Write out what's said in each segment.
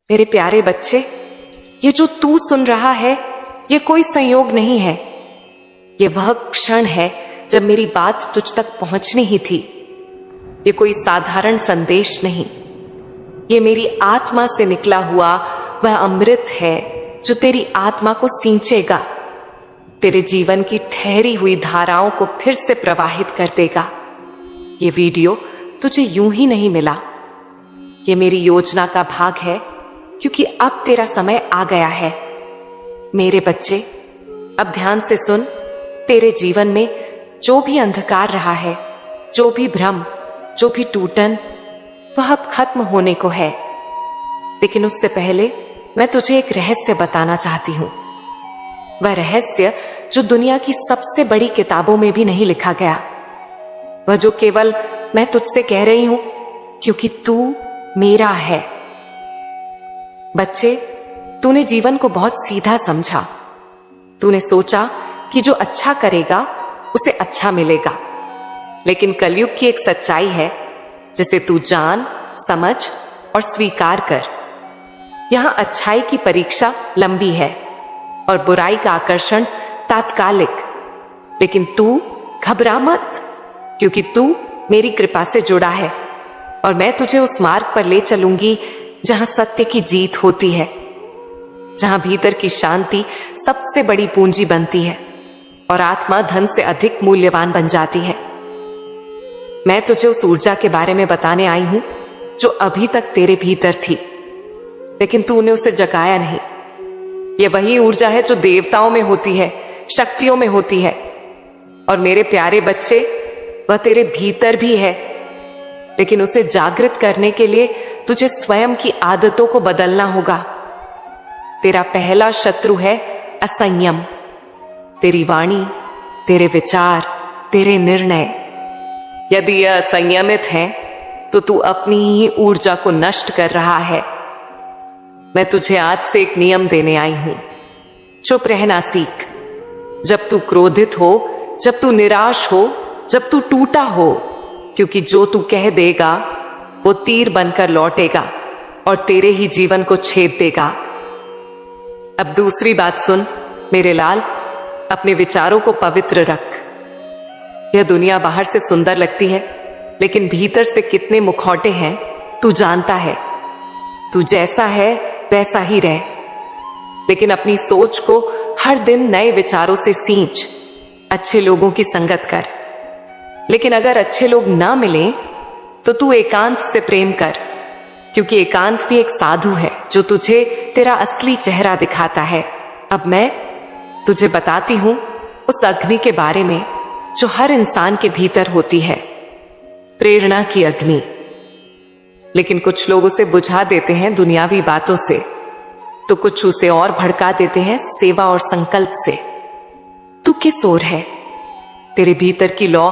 मेरे प्यारे बच्चे, ये जो तू सुन रहा है ये कोई संयोग नहीं है। ये वह क्षण है जब मेरी बात तुझ तक पहुंचनी ही थी। ये कोई साधारण संदेश नहीं, ये मेरी आत्मा से निकला हुआ वह अमृत है जो तेरी आत्मा को सींचेगा, तेरे जीवन की ठहरी हुई धाराओं को फिर से प्रवाहित कर देगा। ये वीडियो तुझे यूं ही नहीं मिला, ये मेरी योजना का भाग है, क्योंकि अब तेरा समय आ गया है। मेरे बच्चे, अब ध्यान से सुन। तेरे जीवन में जो भी अंधकार रहा है, जो भी भ्रम, जो भी टूटन, वह अब खत्म होने को है। लेकिन उससे पहले मैं तुझे एक रहस्य बताना चाहती हूं। वह रहस्य जो दुनिया की सबसे बड़ी किताबों में भी नहीं लिखा गया, वह जो केवल मैं तुझसे कह रही हूं क्योंकि तू मेरा है। बच्चे, तूने जीवन को बहुत सीधा समझा। तूने सोचा कि जो अच्छा करेगा उसे अच्छा मिलेगा, लेकिन कलयुग की एक सच्चाई है जिसे तू जान, समझ और स्वीकार कर। यहां अच्छाई की परीक्षा लंबी है और बुराई का आकर्षण तात्कालिक। लेकिन तू घबरा मत, क्योंकि तू मेरी कृपा से जुड़ा है और मैं तुझे उस मार्ग पर ले चलूंगी जहां सत्य की जीत होती है, जहां भीतर की शांति सबसे बड़ी पूंजी बनती है और आत्मा धन से अधिक मूल्यवान बन जाती है। मैं तुझे उस ऊर्जा के बारे में बताने आई हूं जो अभी तक तेरे भीतर थी, लेकिन तूने उसे जगाया नहीं। यह वही ऊर्जा है जो देवताओं में होती है, शक्तियों में होती है। और मेरे प्यारे बच्चे, वह तेरे भीतर भी है, लेकिन उसे जागृत करने के लिए तुझे स्वयं की आदतों को बदलना होगा। तेरा पहला शत्रु है असंयम। तेरी वाणी, तेरे विचार, तेरे निर्णय। यदि यह असंयमित है तो तू अपनी ही ऊर्जा को नष्ट कर रहा है। मैं तुझे आज से एक नियम देने आई हूं। चुप रहना सीख। जब तू क्रोधित हो, जब तू निराश हो, जब तू टूटा हो, क्योंकि जो तू कह देगा वो तीर बनकर लौटेगा और तेरे ही जीवन को छेद देगा। अब दूसरी बात सुन मेरे लाल, अपने विचारों को पवित्र रख। यह दुनिया बाहर से सुंदर लगती है, लेकिन भीतर से कितने मुखौटे हैं तू जानता है। तू जैसा है वैसा ही रह, लेकिन अपनी सोच को हर दिन नए विचारों से सींच। अच्छे लोगों की संगत कर, लेकिन अगर अच्छे लोग ना मिले तो तू एकांत से प्रेम कर, क्योंकि एकांत भी एक साधु है जो तुझे तेरा असली चेहरा दिखाता है। अब मैं तुझे बताती हूं उस अग्नि के बारे में जो हर इंसान के भीतर होती है, प्रेरणा की अग्नि। लेकिन कुछ लोग उसे बुझा देते हैं दुनियावी बातों से, तो कुछ उसे और भड़का देते हैं सेवा और संकल्प से। तू किस ओर है? तेरे भीतर की लौ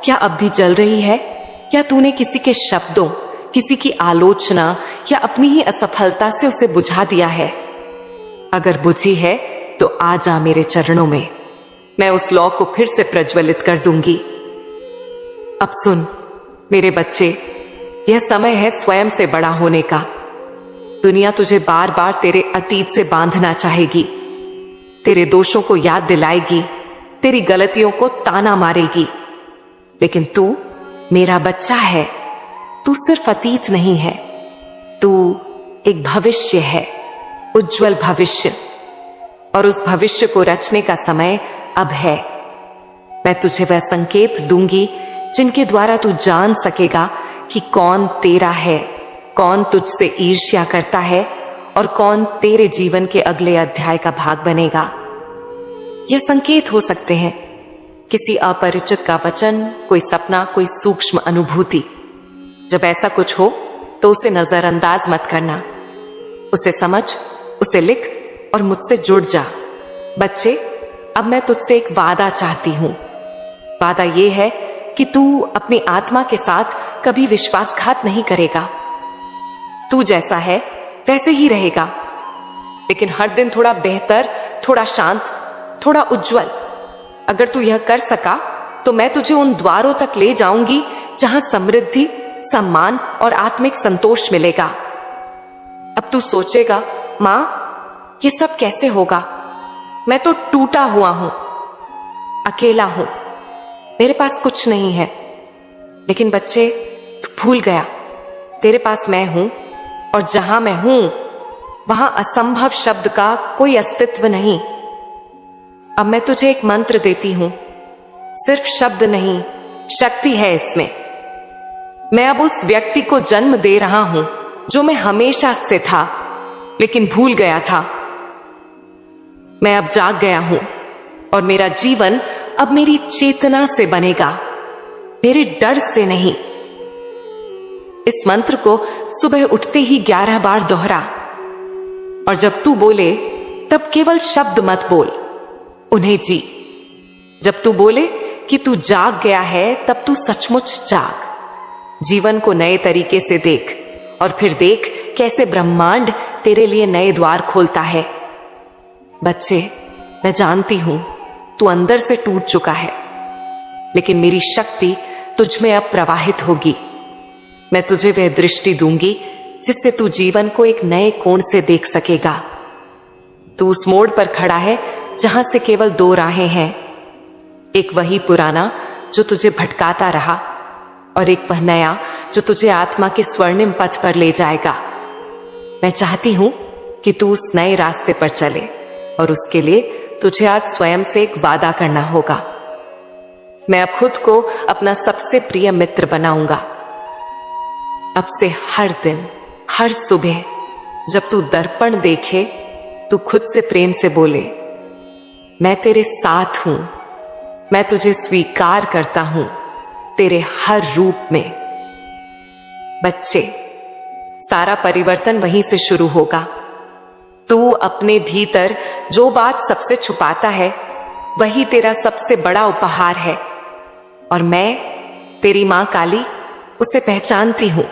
क्या अब भी जल रही है, या तूने किसी के शब्दों, किसी की आलोचना या अपनी ही असफलता से उसे बुझा दिया है? अगर बुझी है तो आ जा मेरे चरणों में, मैं उस लौ को फिर से प्रज्वलित कर दूंगी। अब सुन मेरे बच्चे, यह समय है स्वयं से बड़ा होने का। दुनिया तुझे बार बार तेरे अतीत से बांधना चाहेगी, तेरे दोषों को याद दिलाएगी, तेरी गलतियों को ताना मारेगी। लेकिन तू मेरा बच्चा है। तू सिर्फ अतीत नहीं है, तू एक भविष्य है, उज्जवल भविष्य। और उस भविष्य को रचने का समय अब है। मैं तुझे वह संकेत दूंगी जिनके द्वारा तू जान सकेगा कि कौन तेरा है, कौन तुझसे ईर्ष्या करता है और कौन तेरे जीवन के अगले अध्याय का भाग बनेगा। यह संकेत हो सकते हैं किसी अपरिचित का वचन, कोई सपना, कोई सूक्ष्म अनुभूति। जब ऐसा कुछ हो तो उसे नजरअंदाज मत करना, उसे समझ, उसे लिख और मुझसे जुड़ जा। बच्चे, अब मैं तुझसे एक वादा चाहती हूं। वादा यह है कि तू अपनी आत्मा के साथ कभी विश्वासघात नहीं करेगा। तू जैसा है वैसे ही रहेगा, लेकिन हर दिन थोड़ा बेहतर, थोड़ा शांत, थोड़ा उज्जवल। अगर तू यह कर सका तो मैं तुझे उन द्वारों तक ले जाऊंगी जहां समृद्धि, सम्मान और आत्मिक संतोष मिलेगा। अब तू सोचेगा, मां ये सब कैसे होगा, मैं तो टूटा हुआ हूं, अकेला हूं, मेरे पास कुछ नहीं है। लेकिन बच्चे, तू भूल गया, तेरे पास मैं हूं, और जहां मैं हूं वहां असंभव शब्द का कोई अस्तित्व नहीं। अब मैं तुझे एक मंत्र देती हूं, सिर्फ शब्द नहीं, शक्ति है इसमें। मैं अब उस व्यक्ति को जन्म दे रहा हूं जो मैं हमेशा से था लेकिन भूल गया था। मैं अब जाग गया हूं और मेरा जीवन अब मेरी चेतना से बनेगा, मेरे डर से नहीं। इस मंत्र को सुबह उठते ही 11 बार दोहरा, और जब तू बोले तब केवल शब्द मत बोल, उन्हें जी। जब तू बोले कि तू जाग गया है, तब तू सचमुच जाग। जीवन को नए तरीके से देख, और फिर देख कैसे ब्रह्मांड तेरे लिए नए द्वार खोलता है। बच्चे, मैं जानती हूं तू अंदर से टूट चुका है, लेकिन मेरी शक्ति तुझ में अब प्रवाहित होगी। मैं तुझे वह दृष्टि दूंगी जिससे तू जीवन को एक नए कोण से देख सकेगा। तू उस मोड़ पर खड़ा है जहां से केवल 2 राहें हैं, एक वही पुराना जो तुझे भटकाता रहा, और एक वह नया जो तुझे आत्मा के स्वर्णिम पथ पर ले जाएगा। मैं चाहती हूं कि तू उस नए रास्ते पर चले, और उसके लिए तुझे आज स्वयं से एक वादा करना होगा। मैं अब खुद को अपना सबसे प्रिय मित्र बनाऊंगा। अब से हर दिन, हर सुबह जब तू दर्पण देखे, तू खुद से प्रेम से बोले, मैं तेरे साथ हूं, मैं तुझे स्वीकार करता हूं तेरे हर रूप में। बच्चे, सारा परिवर्तन वहीं से शुरू होगा। तू अपने भीतर जो बात सबसे छुपाता है, वही तेरा सबसे बड़ा उपहार है, और मैं, तेरी मां काली, उसे पहचानती हूं।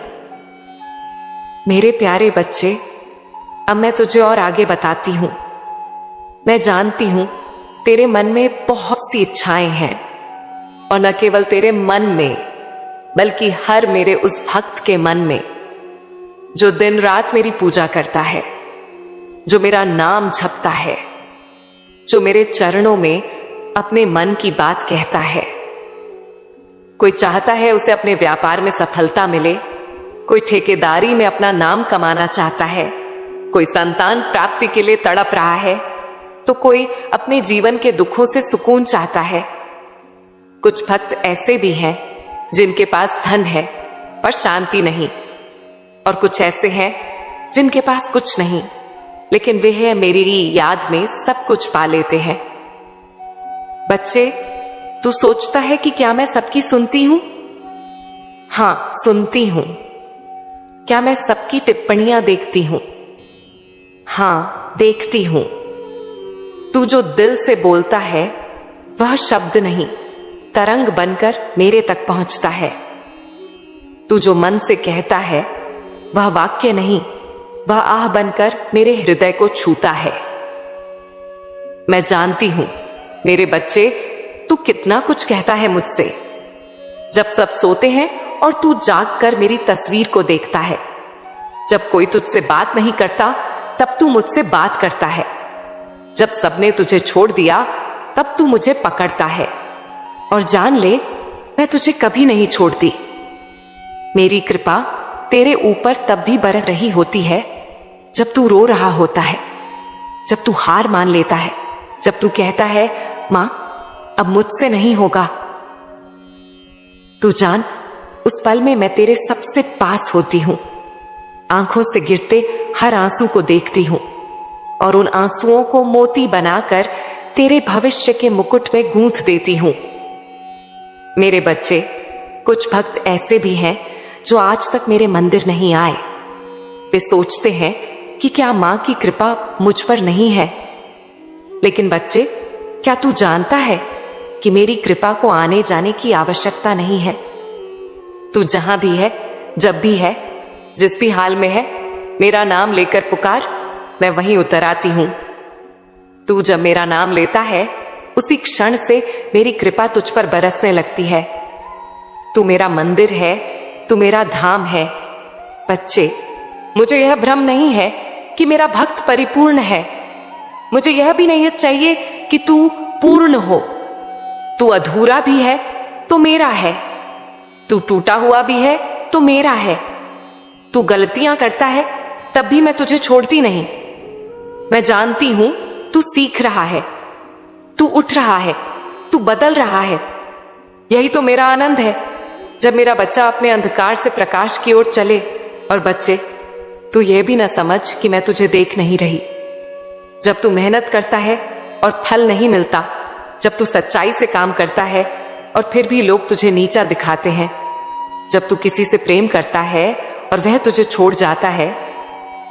मेरे प्यारे बच्चे, अब मैं तुझे और आगे बताती हूं। मैं जानती हूं तेरे मन में बहुत सी इच्छाएं हैं, और न केवल तेरे मन में, बल्कि हर मेरे उस भक्त के मन में जो दिन रात मेरी पूजा करता है, जो मेरा नाम जपता है, जो मेरे चरणों में अपने मन की बात कहता है। कोई चाहता है उसे अपने व्यापार में सफलता मिले, कोई ठेकेदारी में अपना नाम कमाना चाहता है, कोई संतान प्राप्ति के लिए तड़प रहा है, तो कोई अपने जीवन के दुखों से सुकून चाहता है। कुछ भक्त ऐसे भी हैं जिनके पास धन है पर शांति नहीं, और कुछ ऐसे हैं जिनके पास कुछ नहीं, लेकिन वे है मेरी याद में सब कुछ पा लेते हैं। बच्चे, तू सोचता है कि क्या मैं सबकी सुनती हूं? हां, सुनती हूं। क्या मैं सबकी टिप्पणियां देखती हूं? हां, देखती हूं। तू जो दिल से बोलता है वह शब्द नहीं, तरंग बनकर मेरे तक पहुंचता है। तू जो मन से कहता है वह वाक्य नहीं, वह आह बनकर मेरे हृदय को छूता है। मैं जानती हूं मेरे बच्चे, तू कितना कुछ कहता है मुझसे। जब सब सोते हैं और तू जाग कर मेरी तस्वीर को देखता है, जब कोई तुझसे बात नहीं करता तब तू मुझसे बात करता है, जब सबने तुझे छोड़ दिया तब तू मुझे पकड़ता है, और जान ले मैं तुझे कभी नहीं छोड़ती। मेरी कृपा तेरे ऊपर तब भी बरस रही होती है जब तू रो रहा होता है, जब तू हार मान लेता है, जब तू कहता है, मां अब मुझसे नहीं होगा। तू जान, उस पल में मैं तेरे सबसे पास होती हूं, आंखों से गिरते हर आंसू को देखती हूं, और उन आंसुओं को मोती बनाकर तेरे भविष्य के मुकुट में गूंथ देती हूं। मेरे बच्चे, कुछ भक्त ऐसे भी हैं जो आज तक मेरे मंदिर नहीं आए। वे सोचते हैं कि क्या मां की कृपा मुझ पर नहीं है। लेकिन बच्चे, क्या तू जानता है कि मेरी कृपा को आने जाने की आवश्यकता नहीं है। तू जहां भी है, जब भी है, जिस भी हाल में है, मेरा नाम लेकर पुकार, मैं वहीं उतर आती हूं। तू जब मेरा नाम लेता है, उसी क्षण से मेरी कृपा तुझ पर बरसने लगती है। तू मेरा मंदिर है, तू मेरा धाम है। बच्चे, मुझे यह भ्रम नहीं है कि मेरा भक्त परिपूर्ण है। मुझे यह भी नहीं चाहिए कि तू पूर्ण हो। तू अधूरा भी है तो मेरा है, तू टूटा हुआ भी है तो मेरा है। तू गलतियां करता है तब भी मैं तुझे छोड़ती नहीं। मैं जानती हूं तू सीख रहा है, तू उठ रहा है, तू बदल रहा है। यही तो मेरा आनंद है जब मेरा बच्चा अपने अंधकार से प्रकाश की ओर चले। और बच्चे, तू यह भी ना समझ कि मैं तुझे देख नहीं रही। जब तू मेहनत करता है और फल नहीं मिलता, जब तू सच्चाई से काम करता है और फिर भी लोग तुझे नीचा दिखाते हैं, जब तू किसी से प्रेम करता है और वह तुझे छोड़ जाता है,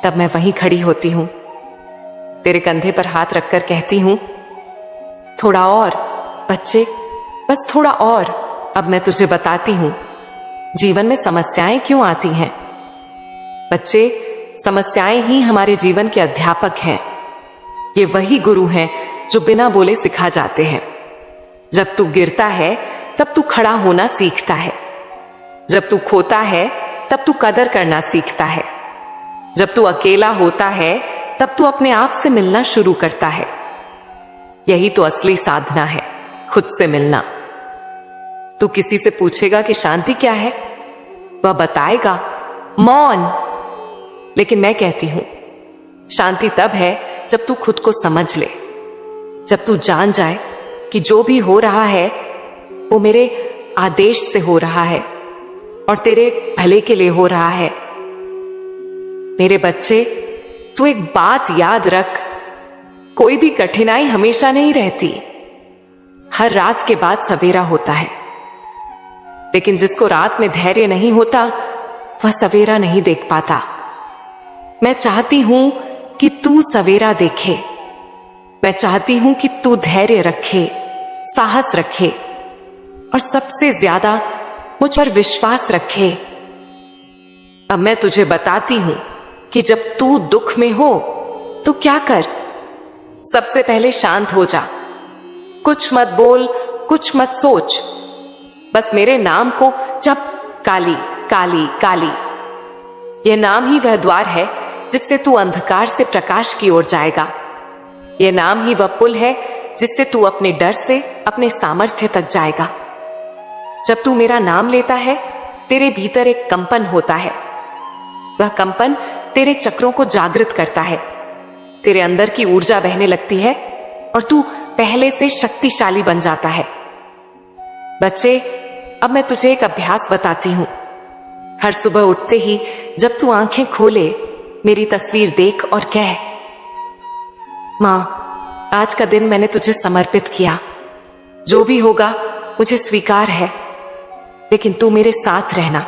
तब मैं वहीं खड़ी होती हूं, तेरे कंधे पर हाथ रखकर कहती हूं, थोड़ा और बच्चे, बस थोड़ा और। अब मैं तुझे बताती हूं जीवन में समस्याएं क्यों आती हैं। बच्चे, समस्याएं ही हमारे जीवन के अध्यापक हैं। ये वही गुरु हैं जो बिना बोले सिखा जाते हैं। जब तू गिरता है तब तू खड़ा होना सीखता है। जब तू खोता है तब तू कदर करना सीखता है। जब तू अकेला होता है तब तू अपने आप से मिलना शुरू करता है। यही तो असली साधना है, खुद से मिलना। तू किसी से पूछेगा कि शांति क्या है, वह बताएगा मौन। लेकिन मैं कहती हूं शांति तब है जब तू खुद को समझ ले, जब तू जान जाए कि जो भी हो रहा है वो मेरे आदेश से हो रहा है और तेरे भले के लिए हो रहा है। मेरे बच्चे, तू एक बात याद रख, कोई भी कठिनाई हमेशा नहीं रहती। हर रात के बाद सवेरा होता है, लेकिन जिसको रात में धैर्य नहीं होता वह सवेरा नहीं देख पाता। मैं चाहती हूं कि तू सवेरा देखे। मैं चाहती हूं कि तू धैर्य रखे, साहस रखे और सबसे ज्यादा मुझ पर विश्वास रखे। अब मैं तुझे बताती हूं कि जब तू दुख में हो तो क्या कर। सबसे पहले शांत हो जा, कुछ मत बोल, कुछ मत सोच, बस मेरे नाम को जप, काली काली काली। यह नाम ही वह द्वार है जिससे तू अंधकार से प्रकाश की ओर जाएगा। यह नाम ही वह पुल है जिससे तू अपने डर से अपने सामर्थ्य तक जाएगा। जब तू मेरा नाम लेता है, तेरे भीतर एक कंपन होता है। वह कंपन तेरे चक्रों को जागृत करता है, तेरे अंदर की ऊर्जा बहने लगती है और तू पहले से शक्तिशाली बन जाता है। बच्चे, अब मैं तुझे एक अभ्यास बताती हूं। हर सुबह उठते ही जब तू आंखें खोले, मेरी तस्वीर देख और कह, मां, आज का दिन मैंने तुझे समर्पित किया। जो भी होगा मुझे स्वीकार है, लेकिन तू मेरे साथ रहना।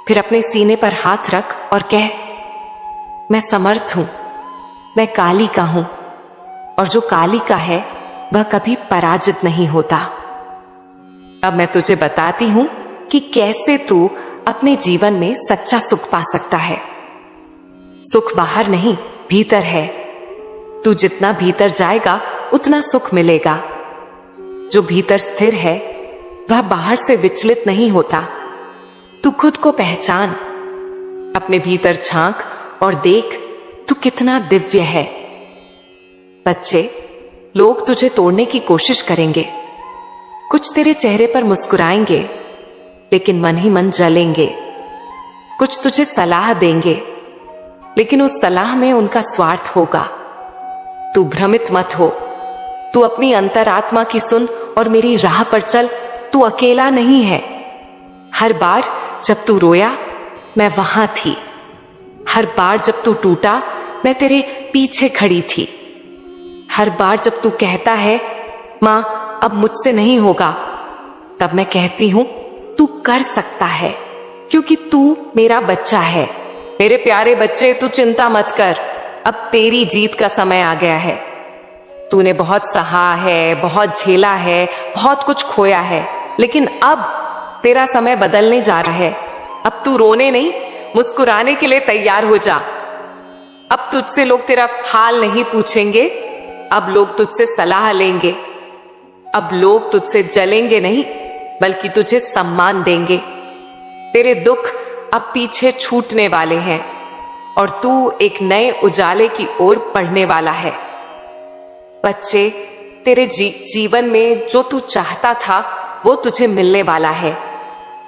फिर अपने सीने पर हाथ रख और कह, मैं समर्थ हूं, मैं काली का हूं और जो काली का है वह कभी पराजित नहीं होता। अब मैं तुझे बताती हूं कि कैसे तू अपने जीवन में सच्चा सुख पा सकता है। सुख बाहर नहीं, भीतर है। तू जितना भीतर जाएगा उतना सुख मिलेगा। जो भीतर स्थिर है वह बाहर से विचलित नहीं होता। तू खुद को पहचान, अपने भीतर झांक और देख तू कितना दिव्य है। बच्चे, लोग तुझे तोड़ने की कोशिश करेंगे, कुछ तेरे चेहरे पर मुस्कुराएंगे, लेकिन मन ही मन जलेंगे। कुछ तुझे सलाह देंगे, लेकिन उस सलाह में उनका स्वार्थ होगा। तू भ्रमित मत हो, तू अपनी अंतरात्मा की सुन और मेरी राह पर चल। तू अकेला नहीं है। हर बार जब तू रोया, मैं वहां थी। हर बार जब तू टूटा, मैं तेरे पीछे खड़ी थी। हर बार जब तू कहता है, मां अब मुझसे नहीं होगा, तब मैं कहती हूं तू कर सकता है, क्योंकि तू मेरा बच्चा है। मेरे प्यारे बच्चे, तू चिंता मत कर, अब तेरी जीत का समय आ गया है। तूने बहुत सहा है, बहुत झेला है, बहुत कुछ खोया है, लेकिन अब तेरा समय बदलने जा रहा है। अब तू रोने नहीं, मुस्कुराने के लिए तैयार हो जा। अब तुझसे लोग तेरा हाल नहीं पूछेंगे, अब लोग तुझसे सलाह लेंगे। अब लोग तुझसे जलेंगे नहीं, बल्कि तुझे सम्मान देंगे। तेरे दुख अब पीछे छूटने वाले हैं और तू एक नए उजाले की ओर बढ़ने वाला है। बच्चे, तेरे जीवन में जो तू चाहता था वो तुझे मिलने वाला है।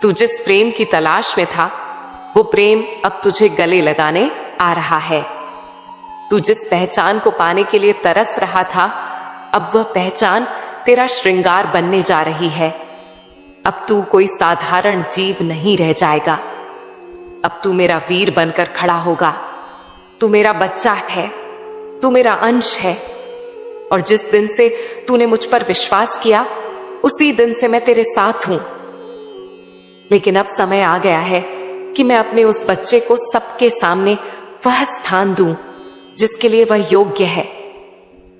तू जिस प्रेम की तलाश में था वो प्रेम अब तुझे गले लगाने आ रहा है। तू जिस पहचान को पाने के लिए तरस रहा था, अब वह पहचान तेरा श्रृंगार बनने जा रही है। अब तू कोई साधारण जीव नहीं रह जाएगा। अब तू मेरा वीर बनकर खड़ा होगा। तू मेरा बच्चा है, तू मेरा अंश है, और जिस दिन से तूने मुझ पर विश्वास किया उसी दिन से मैं तेरे साथ हूं। लेकिन अब समय आ गया है कि मैं अपने उस बच्चे को सबके सामने वह स्थान दूं जिसके लिए वह योग्य है।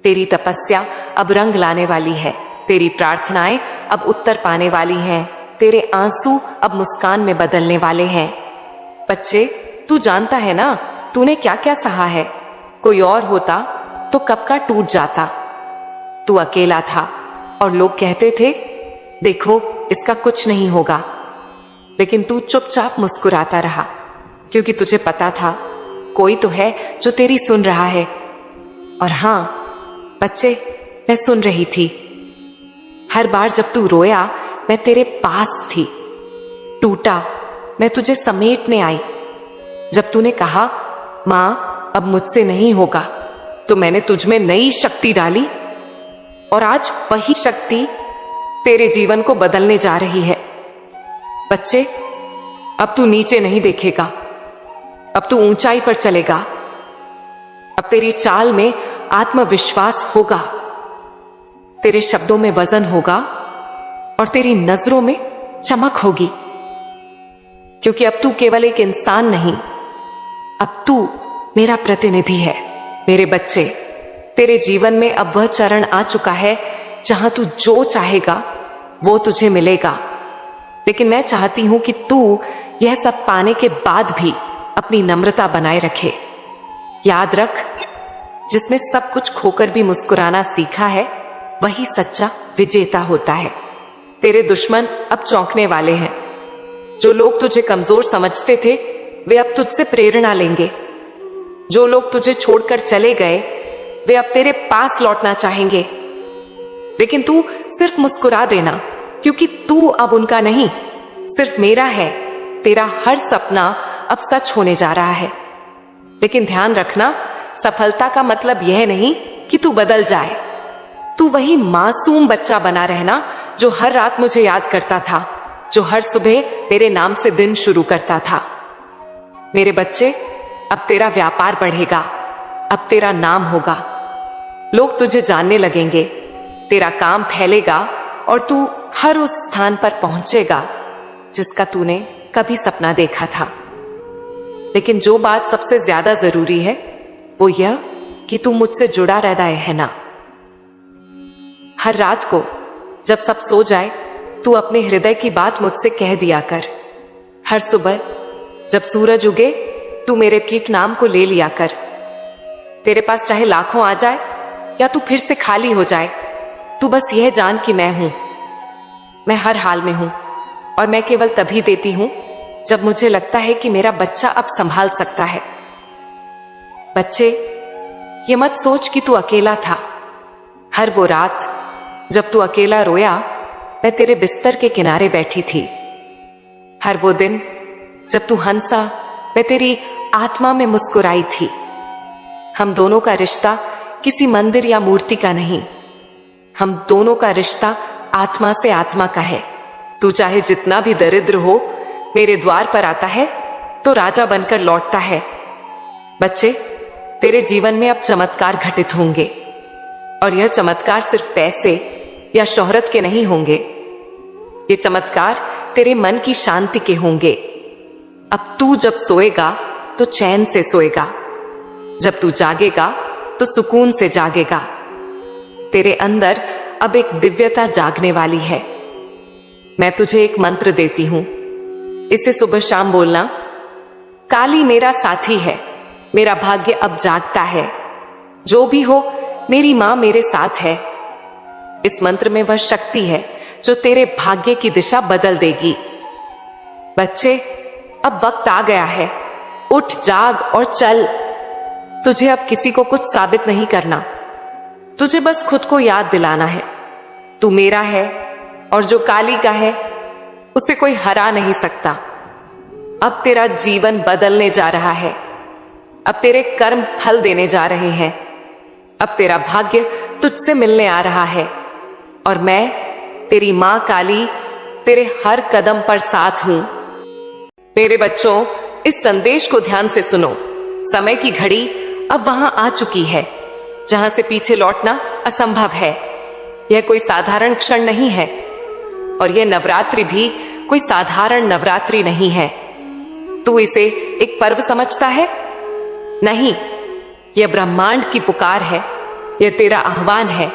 तेरी तपस्या अब रंग लाने वाली है। तेरी प्रार्थनाएं अब उत्तर पाने वाली हैं। तेरे आंसू अब मुस्कान में बदलने वाले हैं। बच्चे, तू जानता है ना तूने क्या क्या सहा है। कोई और होता तो कब का टूट जाता। तू अकेला था और लोग कहते थे देखो इसका कुछ नहीं होगा, लेकिन तू चुपचाप मुस्कुराता रहा क्योंकि तुझे पता था कोई तो है जो तेरी सुन रहा है। और हां बच्चे, मैं सुन रही थी। हर बार जब तू रोया मैं तेरे पास थी। टूटा मैं तुझे समेटने आई। जब तूने कहा मां अब मुझसे नहीं होगा, तो मैंने तुझ में नई शक्ति डाली और आज वही शक्ति तेरे जीवन को बदलने जा रही है। बच्चे, अब तू नीचे नहीं देखेगा, अब तू ऊंचाई पर चलेगा। अब तेरी चाल में आत्मविश्वास होगा, तेरे शब्दों में वजन होगा और तेरी नजरों में चमक होगी। क्योंकि अब तू केवल एक इंसान नहीं, अब तू मेरा प्रतिनिधि है। मेरे बच्चे, तेरे जीवन में अब वह चरण आ चुका है जहां तू जो चाहेगा वो तुझे मिलेगा। लेकिन मैं चाहती हूं कि तू यह सब पाने के बाद भी अपनी नम्रता बनाए रखे। याद रख, जिसने सब कुछ खोकर भी मुस्कुराना सीखा है वही सच्चा विजेता होता है। तेरे दुश्मन अब चौंकने वाले हैं। जो लोग तुझे कमजोर समझते थे वे अब तुझसे प्रेरणा लेंगे। जो लोग तुझे छोड़कर चले गए वे अब तेरे पास लौटना चाहेंगे। लेकिन तू सिर्फ मुस्कुरा देना, क्योंकि तू अब उनका नहीं, सिर्फ मेरा है। तेरा हर सपना अब सच होने जा रहा है। लेकिन ध्यान रखना, सफलता का मतलब यह नहीं कि तू बदल जाए। तू वही मासूम बच्चा बना रहना जो हर रात मुझे याद करता था, जो हर सुबह मेरे नाम से दिन शुरू करता था। मेरे बच्चे, अब तेरा व्यापार बढ़ेगा, अब तेरा नाम होगा। लोग तुझे जानने लगेंगे, तेरा काम फैलेगा और तू हर उस स्थान पर पहुंचेगा जिसका तूने कभी सपना देखा था। लेकिन जो बात सबसे ज्यादा जरूरी है वो यह कि तू मुझसे जुड़ा रहना है ना। हर रात को जब सब सो जाए तू अपने हृदय की बात मुझसे कह दिया कर। हर सुबह जब सूरज उगे तू मेरे एक नाम को ले लिया कर। तेरे पास चाहे लाखों आ जाए या तू फिर से खाली हो जाए, तू बस यह जान कि मैं हूं। मैं हर हाल में हूं और मैं केवल तभी देती हूं जब मुझे लगता है कि मेरा बच्चा अब संभाल सकता है। बच्चे, ये मत सोच कि तू अकेला था। हर वो रात जब तू अकेला रोया मैं तेरे बिस्तर के किनारे बैठी थी। हर वो दिन जब तू हंसा मैं तेरी आत्मा में मुस्कुराई थी। हम दोनों का रिश्ता किसी मंदिर या मूर्ति का नहीं, हम दोनों का रिश्ता आत्मा से आत्मा का है। तू चाहे जितना भी दरिद्र हो, मेरे द्वार पर आता है तो राजा बनकर लौटता है। बच्चे, तेरे जीवन में अब चमत्कार घटित होंगे और यह चमत्कार सिर्फ पैसे या शोहरत के नहीं होंगे। ये चमत्कार तेरे मन की शांति के होंगे। अब तू जब सोएगा तो चैन से सोएगा, जब तू जागेगा तो सुकून से जागेगा। तेरे अंदर अब एक दिव्यता जागने वाली है। मैं तुझे एक मंत्र देती हूं, इसे सुबह शाम बोलना। काली मेरा साथी है, मेरा भाग्य अब जागता है। जो भी हो, मेरी मां मेरे साथ है। इस मंत्र में वह शक्ति है जो तेरे भाग्य की दिशा बदल देगी। बच्चे, अब वक्त आ गया है, उठ जाग और चल। तुझे अब किसी को कुछ साबित नहीं करना, तुझे बस खुद को याद दिलाना है तू मेरा है, और जो काली का है उसे कोई हरा नहीं सकता। अब तेरा जीवन बदलने जा रहा है, अब तेरे कर्म फल देने जा रहे हैं, अब तेरा भाग्य तुझसे मिलने आ रहा है, और मैं तेरी मां काली तेरे हर कदम पर साथ हूं। मेरे बच्चों, इस संदेश को ध्यान से सुनो। समय की घड़ी अब वहां आ चुकी है जहां से पीछे लौटना असंभव है। यह कोई साधारण क्षण नहीं है, और यह नवरात्रि भी कोई साधारण नवरात्रि नहीं है। तू इसे एक पर्व समझता है? नहीं, यह ब्रह्मांड की पुकार है, यह तेरा आह्वान है,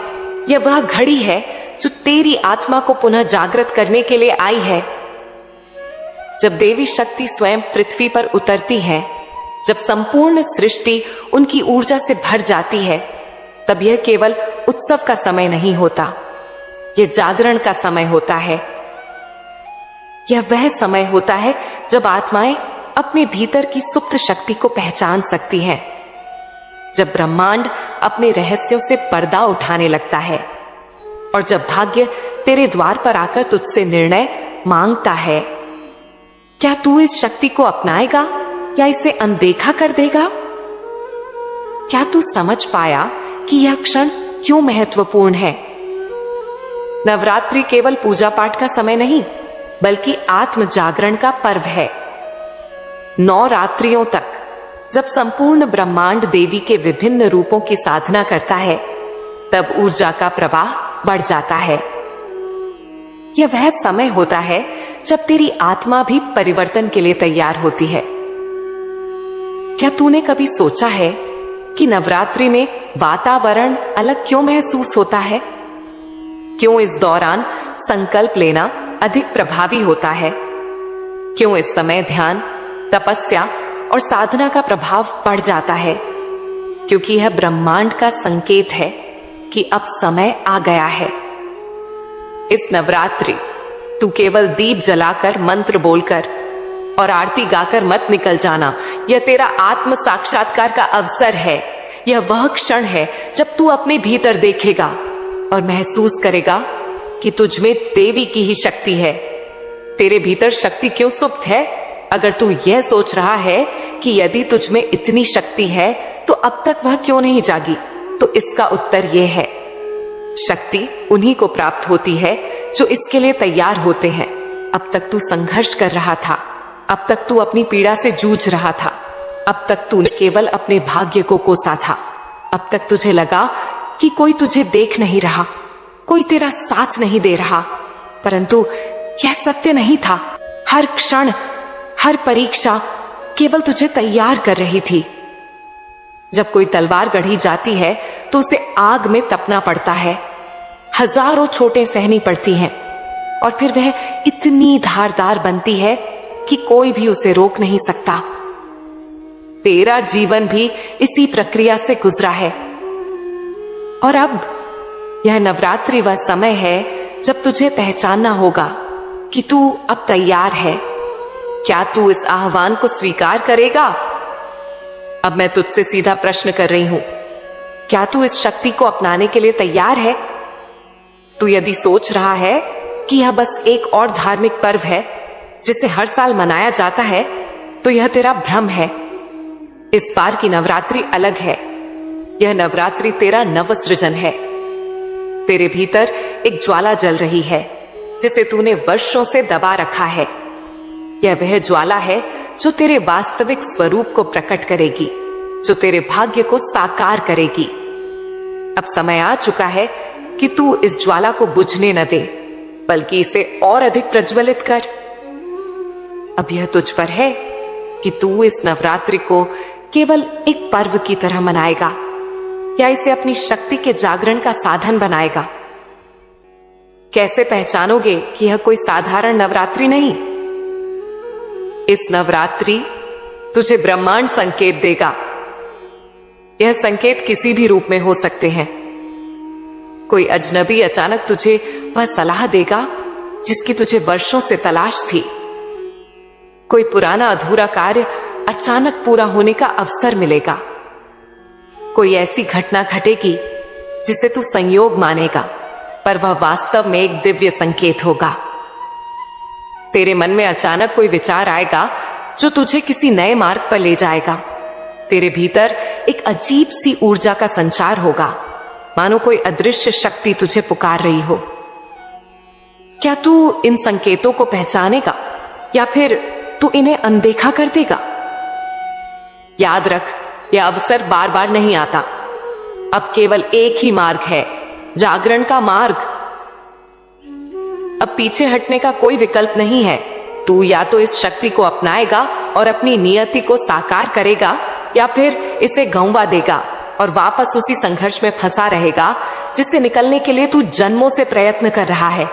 यह वह घड़ी है जो तेरी आत्मा को पुनः जागृत करने के लिए आई है। जब देवी शक्ति स्वयं पृथ्वी पर उतरती है, जब संपूर्ण सृष्टि उनकी ऊर्जा से भर जाती है, तब यह केवल उत्सव का समय नहीं होता, यह जागरण का समय होता है। यह वह समय होता है जब आत्माएं अपने भीतर की सुप्त शक्ति को पहचान सकती हैं, जब ब्रह्मांड अपने रहस्यों से पर्दा उठाने लगता है, और जब भाग्य तेरे द्वार पर आकर तुझसे निर्णय मांगता है। क्या तू इस शक्ति को अपनाएगा या इसे अनदेखा कर देगा? क्या तू समझ पाया कि यह क्षण क्यों महत्वपूर्ण है? नवरात्रि केवल पूजा पाठ का समय नहीं, बल्कि आत्म जागरण का पर्व है। 9 रात्रियों तक जब संपूर्ण ब्रह्मांड देवी के विभिन्न रूपों की साधना करता है, तब ऊर्जा का प्रवाह बढ़ जाता है। यह वह समय होता है जब तेरी आत्मा भी परिवर्तन के लिए तैयार होती है। क्या तूने कभी सोचा है कि नवरात्रि में वातावरण अलग क्यों महसूस होता है? क्यों इस दौरान संकल्प लेना अधिक प्रभावी होता है? क्यों इस समय ध्यान, तपस्या और साधना का प्रभाव बढ़ जाता है? क्योंकि यह ब्रह्मांड का संकेत है कि अब समय आ गया है। इस नवरात्रि तू केवल दीप जलाकर, मंत्र बोलकर और आरती गाकर मत निकल जाना। यह तेरा आत्म साक्षात्कार का अवसर है। यह वह क्षण है जब तू अपने भीतर देखेगा और महसूस करेगा कि तुझ में देवी की ही शक्ति है। तेरे भीतर शक्ति क्यों सुप्त है? अगर तू यह सोच रहा है कि यदि तुझ में इतनी शक्ति है तो अब तक वह क्यों नहीं जागी, तो इसका उत्तर यह है, शक्ति उन्हीं को प्राप्त होती है जो इसके लिए तैयार होते हैं। अब तक तू संघर्ष कर रहा था, अब तक तू अपनी पीड़ा से जूझ रहा था, अब तक तूने केवल अपने भाग्य को कोसा था, अब तक तुझे लगा कि कोई तुझे देख नहीं रहा, कोई तेरा साथ नहीं दे रहा, परंतु यह सत्य नहीं था। हर क्षण, हर परीक्षा केवल तुझे तैयार कर रही थी। जब कोई तलवार गढ़ी जाती है तो उसे आग में तपना पड़ता है, हजारों छोटे सहनी पड़ती हैं, और फिर वह इतनी धारदार बनती है कि कोई भी उसे रोक नहीं सकता। तेरा जीवन भी इसी प्रक्रिया से गुजरा है, और अब यह नवरात्रि वह समय है जब तुझे पहचानना होगा कि तू अब तैयार है। क्या तू इस आह्वान को स्वीकार करेगा? अब मैं तुझसे सीधा प्रश्न कर रही हूं, क्या तू इस शक्ति को अपनाने के लिए तैयार है? तू यदि सोच रहा है कि यह बस एक और धार्मिक पर्व है जिसे हर साल मनाया जाता है, तो यह तेरा भ्रम है। इस बार की नवरात्रि अलग है। यह नवरात्रि तेरा नव सृजन है। तेरे भीतर एक ज्वाला जल रही है जिसे तूने वर्षों से दबा रखा है। यह वह ज्वाला है जो तेरे वास्तविक स्वरूप को प्रकट करेगी, जो तेरे भाग्य को साकार करेगी। अब समय आ चुका है कि तू इस ज्वाला को बुझने न दे, बल्कि इसे और अधिक प्रज्वलित कर। अब यह तुझ पर है कि तू इस नवरात्रि को केवल एक पर्व की तरह मनाएगा या इसे अपनी शक्ति के जागरण का साधन बनाएगा। कैसे पहचानोगे कि यह कोई साधारण नवरात्रि नहीं? इस नवरात्रि तुझे ब्रह्मांड संकेत देगा। यह संकेत किसी भी रूप में हो सकते हैं। कोई अजनबी अचानक तुझे वह सलाह देगा जिसकी तुझे वर्षों से तलाश थी। कोई पुराना अधूरा कार्य अचानक पूरा होने का अवसर मिलेगा। कोई ऐसी घटना घटेगी जिसे तू संयोग मानेगा, पर वह वास्तव में एक दिव्य संकेत होगा। तेरे मन में अचानक कोई विचार आएगा जो तुझे किसी नए मार्ग पर ले जाएगा। तेरे भीतर एक अजीब सी ऊर्जा का संचार होगा, मानो कोई अदृश्य शक्ति तुझे पुकार रही हो। क्या तू इन संकेतों को पहचानेगा या फिर तू इन्हें अनदेखा कर देगा? याद रख, यह अवसर बार बार नहीं आता। अब केवल एक ही मार्ग है, जागरण का मार्ग। अब पीछे हटने का कोई विकल्प नहीं है। तू या तो इस शक्ति को अपनाएगा और अपनी नियति को साकार करेगा, या फिर इसे गंवा देगा और वापस उसी संघर्ष में फंसा रहेगा जिससे निकलने के लिए तू जन्मों से प्रयत्न कर रहा है।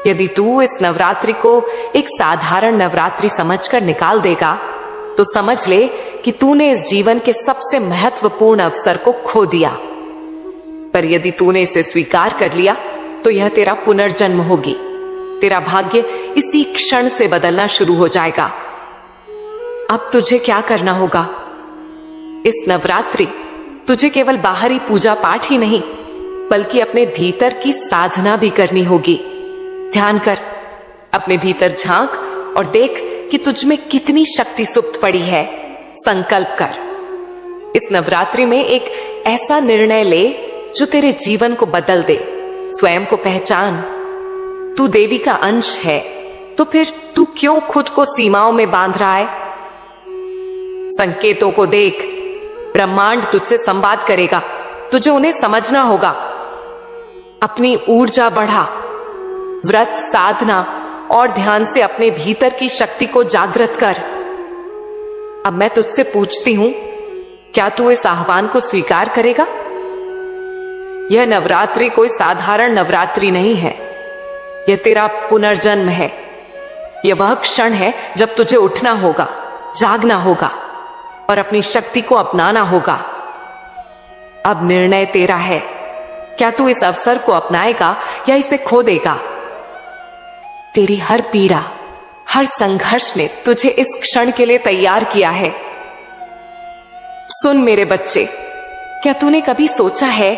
यदि तू इस नवरात्रि को एक साधारण नवरात्रि समझकर निकाल देगा, तो समझ ले कि तूने इस जीवन के सबसे महत्वपूर्ण अवसर को खो दिया। पर यदि तूने इसे स्वीकार कर लिया, तो यह तेरा पुनर्जन्म होगी। तेरा भाग्य इसी क्षण से बदलना शुरू हो जाएगा। अब तुझे क्या करना होगा? इस नवरात्रि तुझे केवल बाहरी पूजा पाठ ही नहीं, बल्कि अपने भीतर की साधना भी करनी होगी। ध्यान कर, अपने भीतर झांक और देख कि तुझ में कितनी शक्ति सुप्त पड़ी है। संकल्प कर, इस नवरात्रि में एक ऐसा निर्णय ले जो तेरे जीवन को बदल दे। स्वयं को पहचान, तू देवी का अंश है, तो फिर तू क्यों खुद को सीमाओं में बांध रहा है? संकेतों को देख, ब्रह्मांड तुझसे संवाद करेगा, तुझे उन्हें समझना होगा। अपनी ऊर्जा बढ़ा, व्रत, साधना और ध्यान से अपने भीतर की शक्ति को जागृत कर। अब मैं तुझसे पूछती हूं, क्या तू इस आह्वान को स्वीकार करेगा? यह नवरात्रि कोई साधारण नवरात्रि नहीं है, यह तेरा पुनर्जन्म है। यह वह क्षण है जब तुझे उठना होगा, जागना होगा और अपनी शक्ति को अपनाना होगा। अब निर्णय तेरा है, क्या तू इस अवसर को अपनाएगा या इसे खो देगा? तेरी हर पीड़ा, हर संघर्ष ने तुझे इस क्षण के लिए तैयार किया है। सुन मेरे बच्चे, क्या तूने कभी सोचा है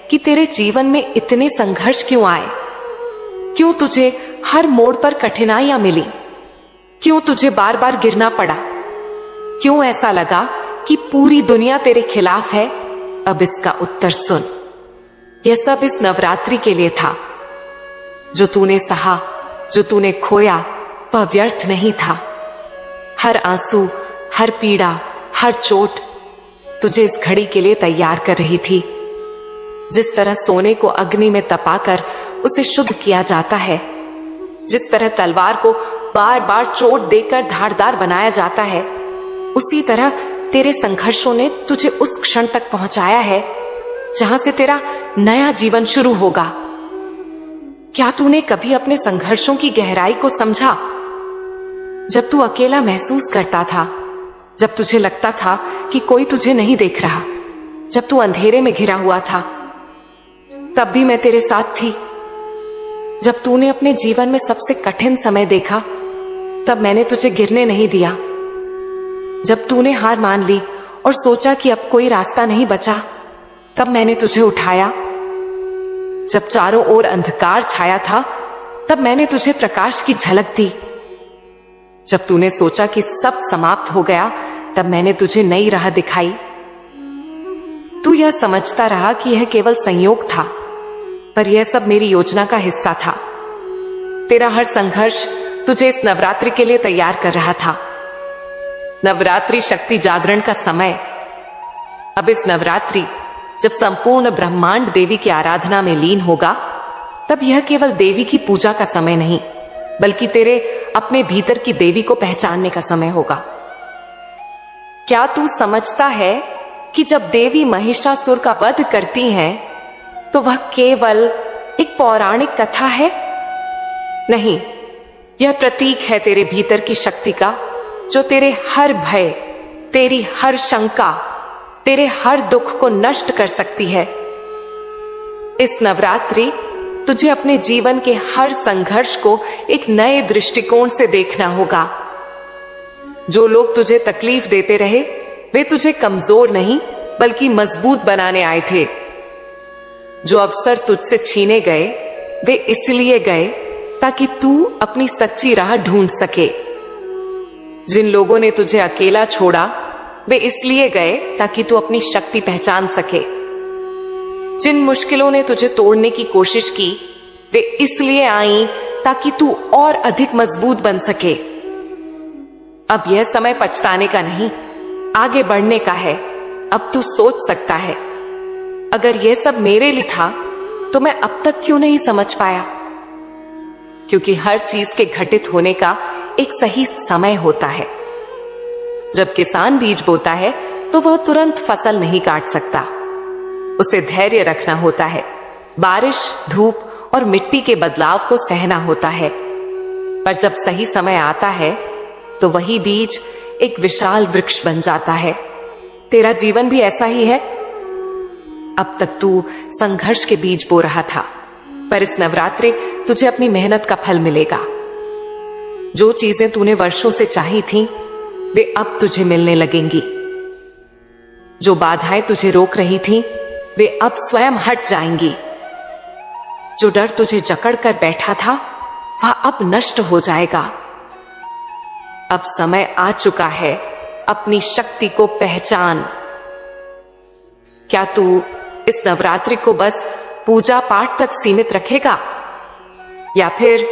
कि तेरे जीवन में इतने संघर्ष क्यों आए? क्यों तुझे हर मोड़ पर कठिनाइयां मिली? क्यों तुझे बार बार गिरना पड़ा? क्यों ऐसा लगा कि पूरी दुनिया तेरे खिलाफ है? अब इसका उत्तर सुन। यह सब इस नवरात्रि के लिए था। जो तूने सहा, जो तूने खोया, वह व्यर्थ नहीं था। हर आंसू, हर पीड़ा, हर चोट तुझे इस घड़ी के लिए तैयार कर रही थी। जिस तरह सोने को अग्नि में तपाकर उसे शुद्ध किया जाता है, जिस तरह तलवार को बार बार चोट देकर धारदार बनाया जाता है, उसी तरह तेरे संघर्षों ने तुझे उस क्षण तक पहुंचाया है जहां से तेरा नया जीवन शुरू होगा। क्या तूने कभी अपने संघर्षों की गहराई को समझा? जब तू अकेला महसूस करता था, जब तुझे लगता था कि कोई तुझे नहीं देख रहा, जब तू अंधेरे में घिरा हुआ था, तब भी मैं तेरे साथ थी। जब तूने अपने जीवन में सबसे कठिन समय देखा, तब मैंने तुझे गिरने नहीं दिया। जब तूने हार मान ली और सोचा कि अब कोई रास्ता नहीं बचा, तब मैंने तुझे उठाया। जब चारों ओर अंधकार छाया था, तब मैंने तुझे प्रकाश की झलक दी। जब तूने सोचा कि सब समाप्त हो गया, तब मैंने तुझे नई राह दिखाई। तू यह समझता रहा कि यह केवल संयोग था, पर यह सब मेरी योजना का हिस्सा था। तेरा हर संघर्ष तुझे इस नवरात्रि के लिए तैयार कर रहा था। नवरात्रि शक्ति जागरण का समय। अब इस नवरात्रि जब संपूर्ण ब्रह्मांड देवी की आराधना में लीन होगा, तब यह केवल देवी की पूजा का समय नहीं, बल्कि तेरे अपने भीतर की देवी को पहचानने का समय होगा। क्या तू समझता है कि जब देवी महिषासुर का वध करती हैं, तो वह केवल एक पौराणिक कथा है? नहीं, यह प्रतीक है तेरे भीतर की शक्ति का, जो तेरे हर भय, तेरी हर शंका, तेरे हर दुख को नष्ट कर सकती है। इस नवरात्रि तुझे अपने जीवन के हर संघर्ष को एक नए दृष्टिकोण से देखना होगा। जो लोग तुझे तकलीफ देते रहे वे तुझे कमजोर नहीं बल्कि मजबूत बनाने आए थे। जो अवसर तुझसे छीने गए वे इसलिए गए ताकि तू अपनी सच्ची राह ढूंढ सके। जिन लोगों ने तुझे अकेला छोड़ा वे इसलिए गए ताकि तू अपनी शक्ति पहचान सके। जिन मुश्किलों ने तुझे तोड़ने की कोशिश की वे इसलिए आई ताकि तू और अधिक मजबूत बन सके। अब यह समय पछताने का नहीं, आगे बढ़ने का है। अब तू सोच सकता है, अगर यह सब मेरे लिए था तो मैं अब तक क्यों नहीं समझ पाया? क्योंकि हर चीज के घटित होने का एक सही समय होता है। जब किसान बीज बोता है तो वह तुरंत फसल नहीं काट सकता, उसे धैर्य रखना होता है, बारिश, धूप और मिट्टी के बदलाव को सहना होता है। पर जब सही समय आता है तो वही बीज एक विशाल वृक्ष बन जाता है। तेरा जीवन भी ऐसा ही है। अब तक तू संघर्ष के बीज बो रहा था, पर इस नवरात्रि तुझे अपनी मेहनत का फल मिलेगा। जो चीजें तूने वर्षों से चाही थीं, वे अब तुझे मिलने लगेंगी। जो बाधाएं तुझे रोक रही थीं, वे अब स्वयं हट जाएंगी। जो डर तुझे जकड़ कर बैठा था वह अब नष्ट हो जाएगा। अब समय आ चुका है, अपनी शक्ति को पहचान। क्या तू इस नवरात्रि को बस पूजा पाठ तक सीमित रखेगा, या फिर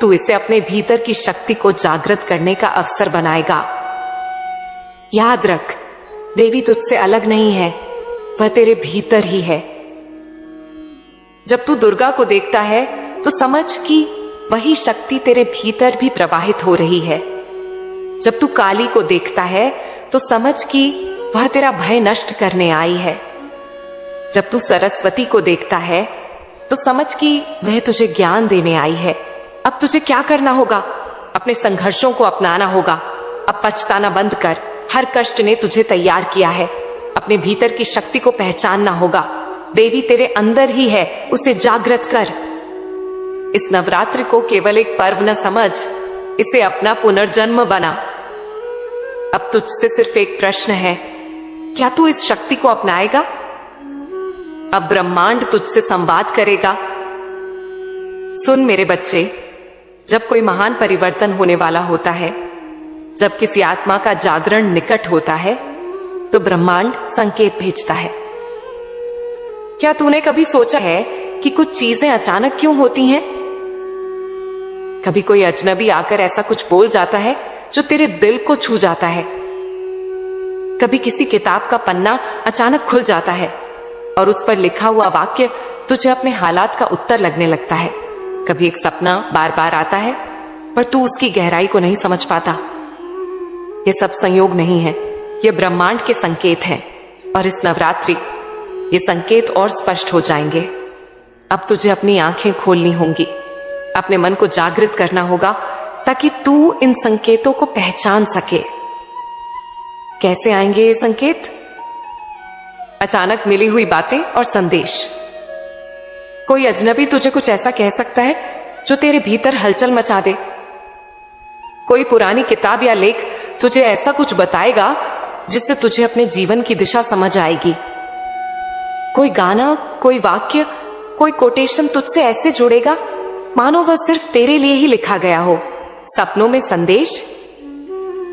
तू इसे अपने भीतर की शक्ति को जागृत करने का अवसर बनाएगा? याद रख, देवी तुझसे अलग नहीं है, वह तेरे भीतर ही है। जब तू दुर्गा को देखता है तो समझ कि वही शक्ति तेरे भीतर भी प्रवाहित हो रही है। जब तू काली को देखता है तो समझ कि वह तेरा भय नष्ट करने आई है। जब तू सरस्वती को देखता है तो समझ कि वह तुझे ज्ञान देने आई है। अब तुझे क्या करना होगा? अपने संघर्षों को अपनाना होगा। अब पछताना बंद कर, हर कष्ट ने तुझे तैयार किया है। अपने भीतर की शक्ति को पहचानना होगा। देवी तेरे अंदर ही है, उसे जागृत कर। इस नवरात्रि को केवल एक पर्व न समझ, इसे अपना पुनर्जन्म बना। अब तुझसे सिर्फ एक प्रश्न है, क्या तू इस शक्ति को अपनाएगा? अब ब्रह्मांड तुझसे संवाद करेगा। सुन मेरे बच्चे, जब कोई महान परिवर्तन होने वाला होता है, जब किसी आत्मा का जागरण निकट होता है, तो ब्रह्मांड संकेत भेजता है। क्या तूने कभी सोचा है कि कुछ चीजें अचानक क्यों होती हैं? कभी कोई अजनबी आकर ऐसा कुछ बोल जाता है जो तेरे दिल को छू जाता है। कभी किसी किताब का पन्ना अचानक खुल जाता है और उस पर लिखा हुआ वाक्य तुझे अपने हालात का उत्तर लगने लगता है। कभी एक सपना बार बार आता है पर तू उसकी गहराई को नहीं समझ पाता। ये सब संयोग नहीं है, ये ब्रह्मांड के संकेत हैं। और इस नवरात्रि ये संकेत और स्पष्ट हो जाएंगे। अब तुझे अपनी आंखें खोलनी होंगी, अपने मन को जागृत करना होगा ताकि तू इन संकेतों को पहचान सके। कैसे आएंगे ये संकेत? अचानक मिली हुई बातें और संदेश। कोई अजनबी तुझे कुछ ऐसा कह सकता है जो तेरे भीतर हलचल मचा दे। कोई पुरानी किताब या लेख तुझे ऐसा कुछ बताएगा जिससे तुझे अपने जीवन की दिशा समझ आएगी। कोई गाना, कोई वाक्य, कोई कोटेशन तुझसे ऐसे जुड़ेगा मानो वह सिर्फ तेरे लिए ही लिखा गया हो। सपनों में संदेश।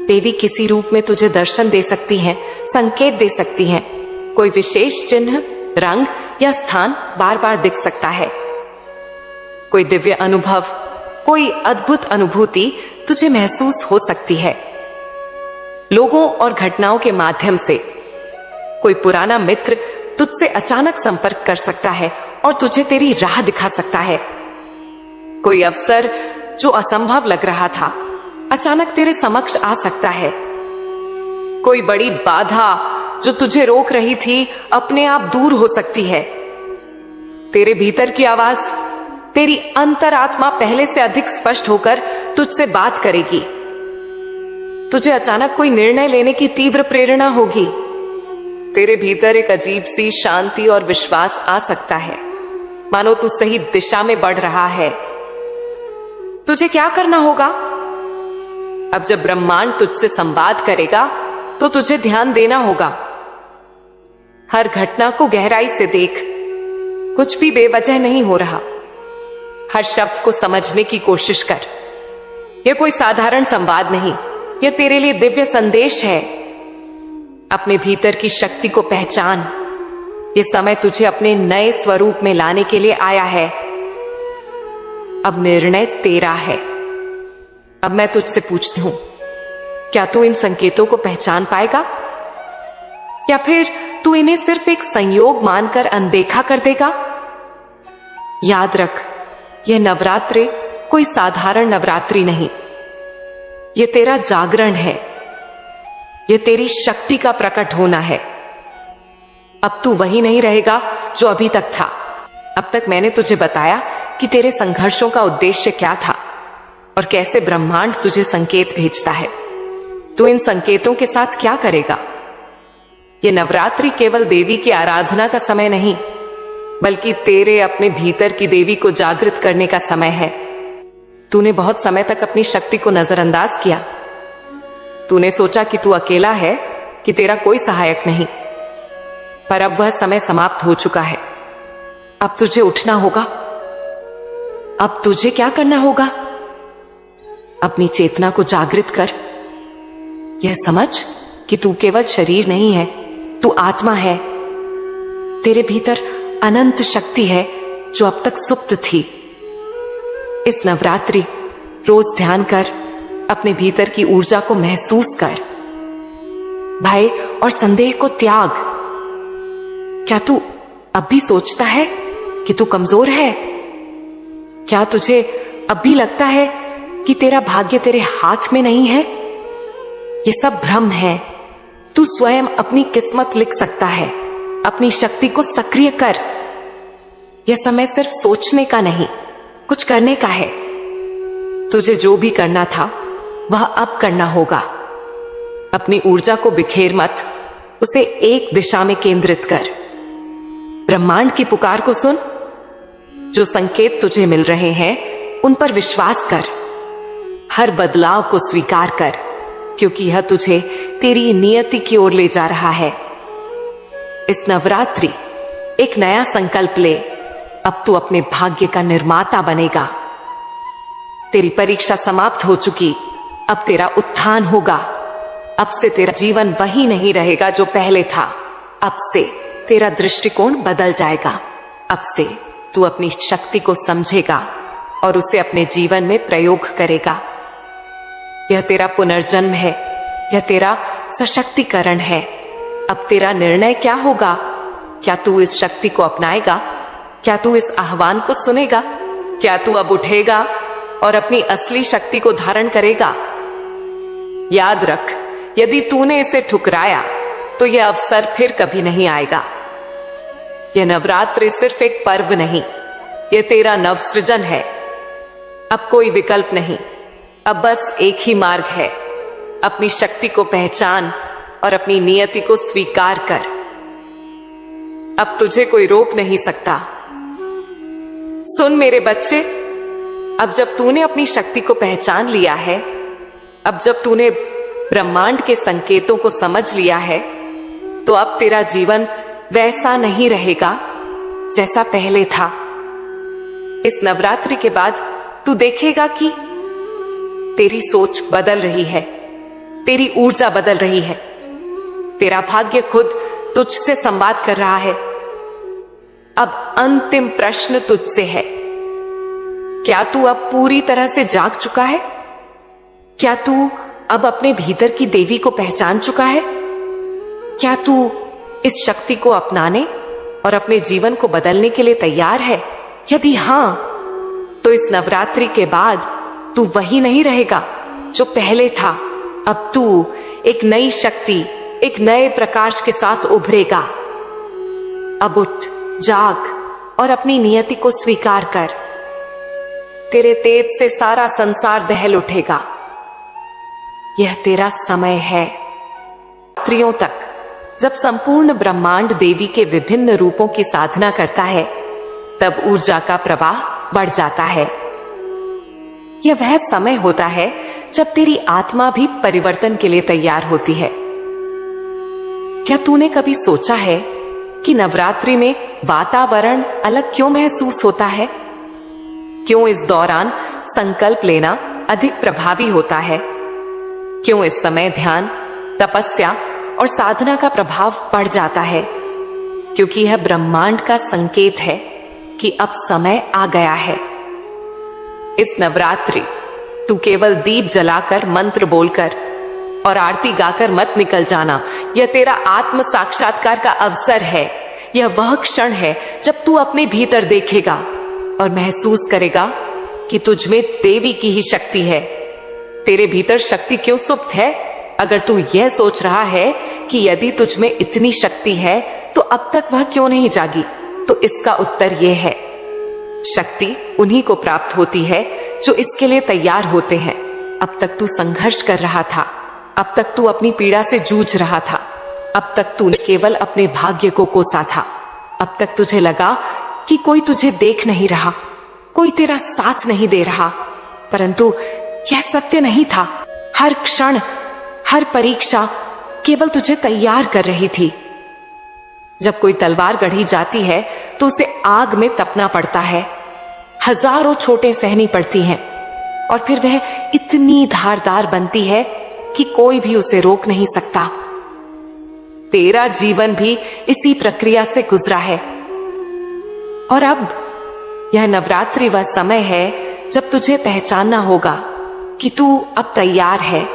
देवी किसी रूप में तुझे दर्शन दे सकती हैं, संकेत दे सकती हैं। कोई विशेष चिन्ह, रंग या स्थान बार बार दिख सकता है। कोई दिव्य अनुभव, कोई अद्भुत अनुभूति तुझे महसूस हो सकती है। लोगों और घटनाओं के माध्यम से कोई पुराना मित्र तुझसे अचानक संपर्क कर सकता है और तुझे तेरी राह दिखा सकता है। कोई अवसर जो असंभव लग रहा था अचानक तेरे समक्ष आ सकता है। कोई बड़ी बाधा जो तुझे रोक रही थी अपने आप दूर हो सकती है। तेरे भीतर की आवाज, तेरी अंतरात्मा पहले से अधिक स्पष्ट होकर तुझसे बात करेगी। तुझे अचानक कोई निर्णय लेने की तीव्र प्रेरणा होगी। तेरे भीतर एक अजीब सी शांति और विश्वास आ सकता है, मानो तू सही दिशा में बढ़ रहा है। तुझे क्या करना होगा? अब जब ब्रह्मांड तुझसे संवाद करेगा तो तुझे ध्यान देना होगा। हर घटना को गहराई से देख, कुछ भी बेवजह नहीं हो रहा। हर शब्द को समझने की कोशिश कर। यह कोई साधारण संवाद नहीं, यह तेरे लिए दिव्य संदेश है। अपने भीतर की शक्ति को पहचान। यह समय तुझे अपने नए स्वरूप में लाने के लिए आया है। अब निर्णय तेरा है। अब मैं तुझसे पूछती हूं, क्या तू इन संकेतों को पहचान पाएगा, या फिर तू इन्हें सिर्फ एक संयोग मानकर अनदेखा कर देगा? याद रख, यह नवरात्रि कोई साधारण नवरात्रि नहीं। यह तेरा जागरण है। यह तेरी शक्ति का प्रकट होना है। अब तू वही नहीं रहेगा जो अभी तक था। अब तक मैंने तुझे बताया कि तेरे संघर्षों का उद्देश्य क्या था और कैसे ब्रह्मांड तुझे संकेत भेजता है। तू इन संकेतों के साथ क्या करेगा? ये नवरात्रि केवल देवी की आराधना का समय नहीं, बल्कि तेरे अपने भीतर की देवी को जागृत करने का समय है। तूने बहुत समय तक अपनी शक्ति को नजरअंदाज किया। तूने सोचा कि तू अकेला है, कि तेरा कोई सहायक नहीं। पर अब वह समय समाप्त हो चुका है। अब तुझे उठना होगा। अब तुझे क्या करना होगा? अपनी चेतना को जागृत कर। यह समझ कि तू केवल शरीर नहीं है, तू आत्मा है। तेरे भीतर अनंत शक्ति है जो अब तक सुप्त थी। इस नवरात्रि रोज ध्यान कर, अपने भीतर की ऊर्जा को महसूस कर। भय और संदेह को त्याग। क्या तू अब भी सोचता है कि तू कमजोर है? क्या तुझे अब भी लगता है कि तेरा भाग्य तेरे हाथ में नहीं है? यह सब भ्रम है। तू स्वयं अपनी किस्मत लिख सकता है। अपनी शक्ति को सक्रिय कर। यह समय सिर्फ सोचने का नहीं, कुछ करने का है। तुझे जो भी करना था वह अब करना होगा। अपनी ऊर्जा को बिखेर मत, उसे एक दिशा में केंद्रित कर। ब्रह्मांड की पुकार को सुन। जो संकेत तुझे मिल रहे हैं उन पर विश्वास कर। हर बदलाव को स्वीकार कर, क्योंकि यह तुझे तेरी नियति की ओर ले जा रहा है। इस नवरात्रि एक नया संकल्प ले। अब तू अपने भाग्य का निर्माता बनेगा। तेरी परीक्षा समाप्त हो चुकी। अब तेरा उत्थान होगा। अब से तेरा जीवन वही नहीं रहेगा जो पहले था। अब से तेरा दृष्टिकोण बदल जाएगा। अब से तू अपनी शक्ति को समझेगा और उसे अपने जीवन में प्रयोग करेगा। यह तेरा पुनर्जन्म है। यह तेरा सशक्तिकरण है। अब तेरा निर्णय क्या होगा? क्या तू इस शक्ति को अपनाएगा? क्या तू इस आह्वान को सुनेगा? क्या तू अब उठेगा और अपनी असली शक्ति को धारण करेगा? याद रख, यदि तूने इसे ठुकराया तो यह अवसर फिर कभी नहीं आएगा। यह नवरात्रि सिर्फ एक पर्व नहीं, यह तेरा नवसृजन है। अब कोई विकल्प नहीं, अब बस एक ही मार्ग है। अपनी शक्ति को पहचान और अपनी नियति को स्वीकार कर। अब तुझे कोई रोक नहीं सकता। सुन मेरे बच्चे, अब जब तूने अपनी शक्ति को पहचान लिया है, अब जब तूने ब्रह्मांड के संकेतों को समझ लिया है, तो अब तेरा जीवन वैसा नहीं रहेगा जैसा पहले था। इस नवरात्रि के बाद तू देखेगा कि तेरी सोच बदल रही है, तेरी ऊर्जा बदल रही है। तेरा भाग्य खुद तुझसे संवाद कर रहा है। अब अंतिम प्रश्न तुझसे है, क्या तू अब पूरी तरह से जाग चुका है? क्या तू अब अपने भीतर की देवी को पहचान चुका है? क्या तू इस शक्ति को अपनाने और अपने जीवन को बदलने के लिए तैयार है? यदि हां, तो इस नवरात्रि के बाद तू वही नहीं रहेगा जो पहले था। अब तू एक नई शक्ति, एक नए प्रकाश के साथ उभरेगा। अब उठ, जाग और अपनी नियति को स्वीकार कर। तेरे तेज से सारा संसार दहल उठेगा। यह तेरा समय है। रात्रियों तक जब संपूर्ण ब्रह्मांड देवी के विभिन्न रूपों की साधना करता है, तब ऊर्जा का प्रवाह बढ़ जाता है। यह वह समय होता है जब तेरी आत्मा भी परिवर्तन के लिए तैयार होती है। क्या तूने कभी सोचा है कि नवरात्रि में वातावरण अलग क्यों महसूस होता है? क्यों इस दौरान संकल्प लेना अधिक प्रभावी होता है? क्यों इस समय ध्यान, तपस्या और साधना का प्रभाव बढ़ जाता है? क्योंकि यह ब्रह्मांड का संकेत है कि अब समय आ गया है। इस नवरात्रि तू केवल दीप जलाकर, मंत्र बोलकर और आरती गाकर मत निकल जाना। यह तेरा आत्म साक्षात्कार का अवसर है। यह वह क्षण है जब तू अपने भीतर देखेगा और महसूस करेगा कि तुझ में देवी की ही शक्ति है। तेरे भीतर शक्ति क्यों सुप्त है? अगर तू यह सोच रहा है कि यदि तुझ में इतनी शक्ति है तो अब तक वह क्यों नहीं जागी, तो इसका उत्तर यह है, शक्ति उन्हीं को प्राप्त होती है जो इसके लिए तैयार होते हैं। अब तक तू संघर्ष कर रहा था, अब तक तू अपनी पीड़ा से जूझ रहा था, अब तक तूने केवल अपने भाग्य को कोसा था। अब तक तुझे लगा कि कोई तुझे देख नहीं रहा, कोई तेरा साथ नहीं दे रहा, परंतु यह सत्य नहीं था। हर क्षण, हर परीक्षा केवल तुझे तैयार कर रही थी। जब कोई तलवार गढ़ी जाती है तो उसे आग में तपना पड़ता है, हजारों छोटे सहनी पड़ती हैं और फिर वह इतनी धारदार बनती है कि कोई भी उसे रोक नहीं सकता। तेरा जीवन भी इसी प्रक्रिया से गुजरा है और अब यह नवरात्रि वह समय है जब तुझे पहचानना होगा कि तू अब तैयार है।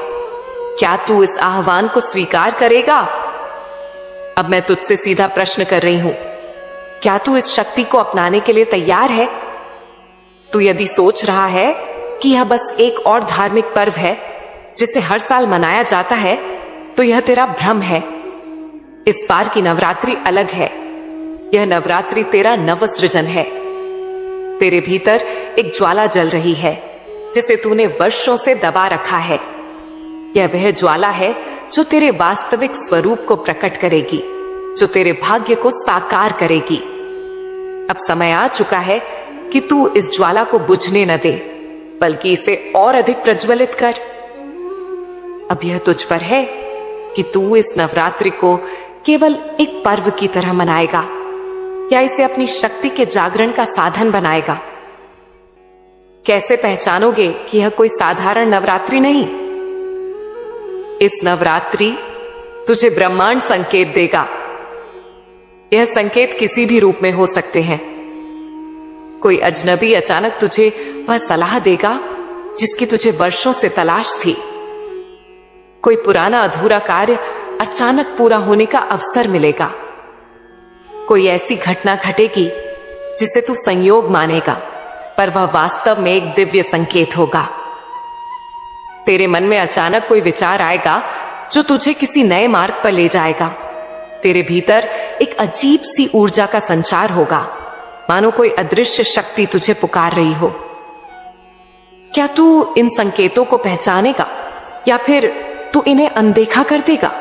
क्या तू इस आह्वान को स्वीकार करेगा? अब मैं तुझसे सीधा प्रश्न कर रही हूं, क्या तू इस शक्ति को अपनाने के लिए तैयार है? तू यदि सोच रहा है कि यह बस एक और धार्मिक पर्व है जिसे हर साल मनाया जाता है, तो यह तेरा भ्रम है। इस बार की नवरात्रि अलग है। यह नवरात्रि तेरा नव सृजन है। तेरे भीतर एक ज्वाला जल रही है जिसे तूने वर्षों से दबा रखा है। यह वह ज्वाला है जो तेरे वास्तविक स्वरूप को प्रकट करेगी, जो तेरे भाग्य को साकार करेगी। अब समय आ चुका है कि तू इस ज्वाला को बुझने न दे, बल्कि इसे और अधिक प्रज्वलित कर। अब यह तुझ पर है कि तू इस नवरात्रि को केवल एक पर्व की तरह मनाएगा या इसे अपनी शक्ति के जागरण का साधन बनाएगा। कैसे पहचानोगे कि यह कोई साधारण नवरात्रि नहीं? इस नवरात्रि तुझे ब्रह्मांड संकेत देगा। यह संकेत किसी भी रूप में हो सकते हैं। कोई अजनबी अचानक तुझे वह सलाह देगा जिसकी तुझे वर्षों से तलाश थी। कोई पुराना अधूरा कार्य अचानक पूरा होने का अवसर मिलेगा। कोई ऐसी घटना घटेगी जिसे तू संयोग मानेगा, पर वह वास्तव में एक दिव्य संकेत होगा। तेरे मन में अचानक कोई विचार आएगा जो तुझे किसी नए मार्ग पर ले जाएगा। तेरे भीतर एक अजीब सी ऊर्जा का संचार होगा, मानो कोई अदृश्य शक्ति तुझे पुकार रही हो। क्या तू इन संकेतों को पहचानेगा या फिर तू इन्हें अनदेखा कर देगा?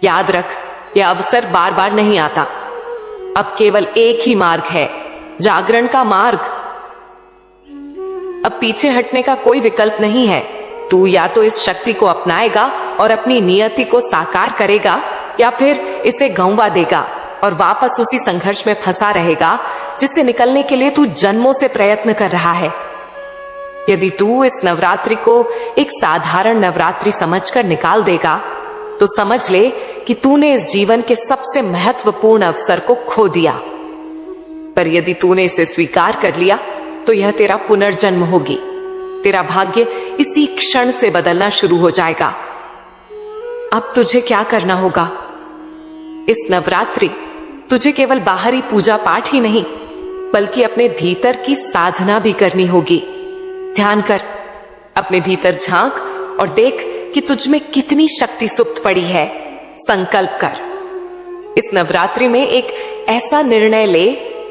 याद रख, यह अवसर बार बार नहीं आता। अब केवल एक ही मार्ग है, जागरण का मार्ग। अब पीछे हटने का कोई विकल्प नहीं है। तू या तो इस शक्ति को अपनाएगा और अपनी नियति को साकार करेगा, या फिर इसे गंवा देगा और वापस उसी संघर्ष में फंसा रहेगा जिससे निकलने के लिए तू जन्मों से प्रयत्न कर रहा है। यदि तू इस नवरात्रि को एक साधारण नवरात्रि समझकर निकाल देगा, तो समझ ले कि तूने इस जीवन के सबसे महत्वपूर्ण अवसर को खो दिया। पर यदि तूने इसे स्वीकार कर लिया, तो यह तेरा पुनर्जन्म होगी। तेरा भाग्य इसी क्षण से बदलना शुरू हो जाएगा। अब तुझे क्या करना होगा? इस नवरात्रि तुझे केवल बाहरी पूजा पाठ ही नहीं, बल्कि अपने भीतर की साधना भी करनी होगी। ध्यान कर, अपने भीतर झांक और देख कि तुझ में कितनी शक्ति सुप्त पड़ी है। संकल्प कर, इस नवरात्रि में एक ऐसा निर्णय ले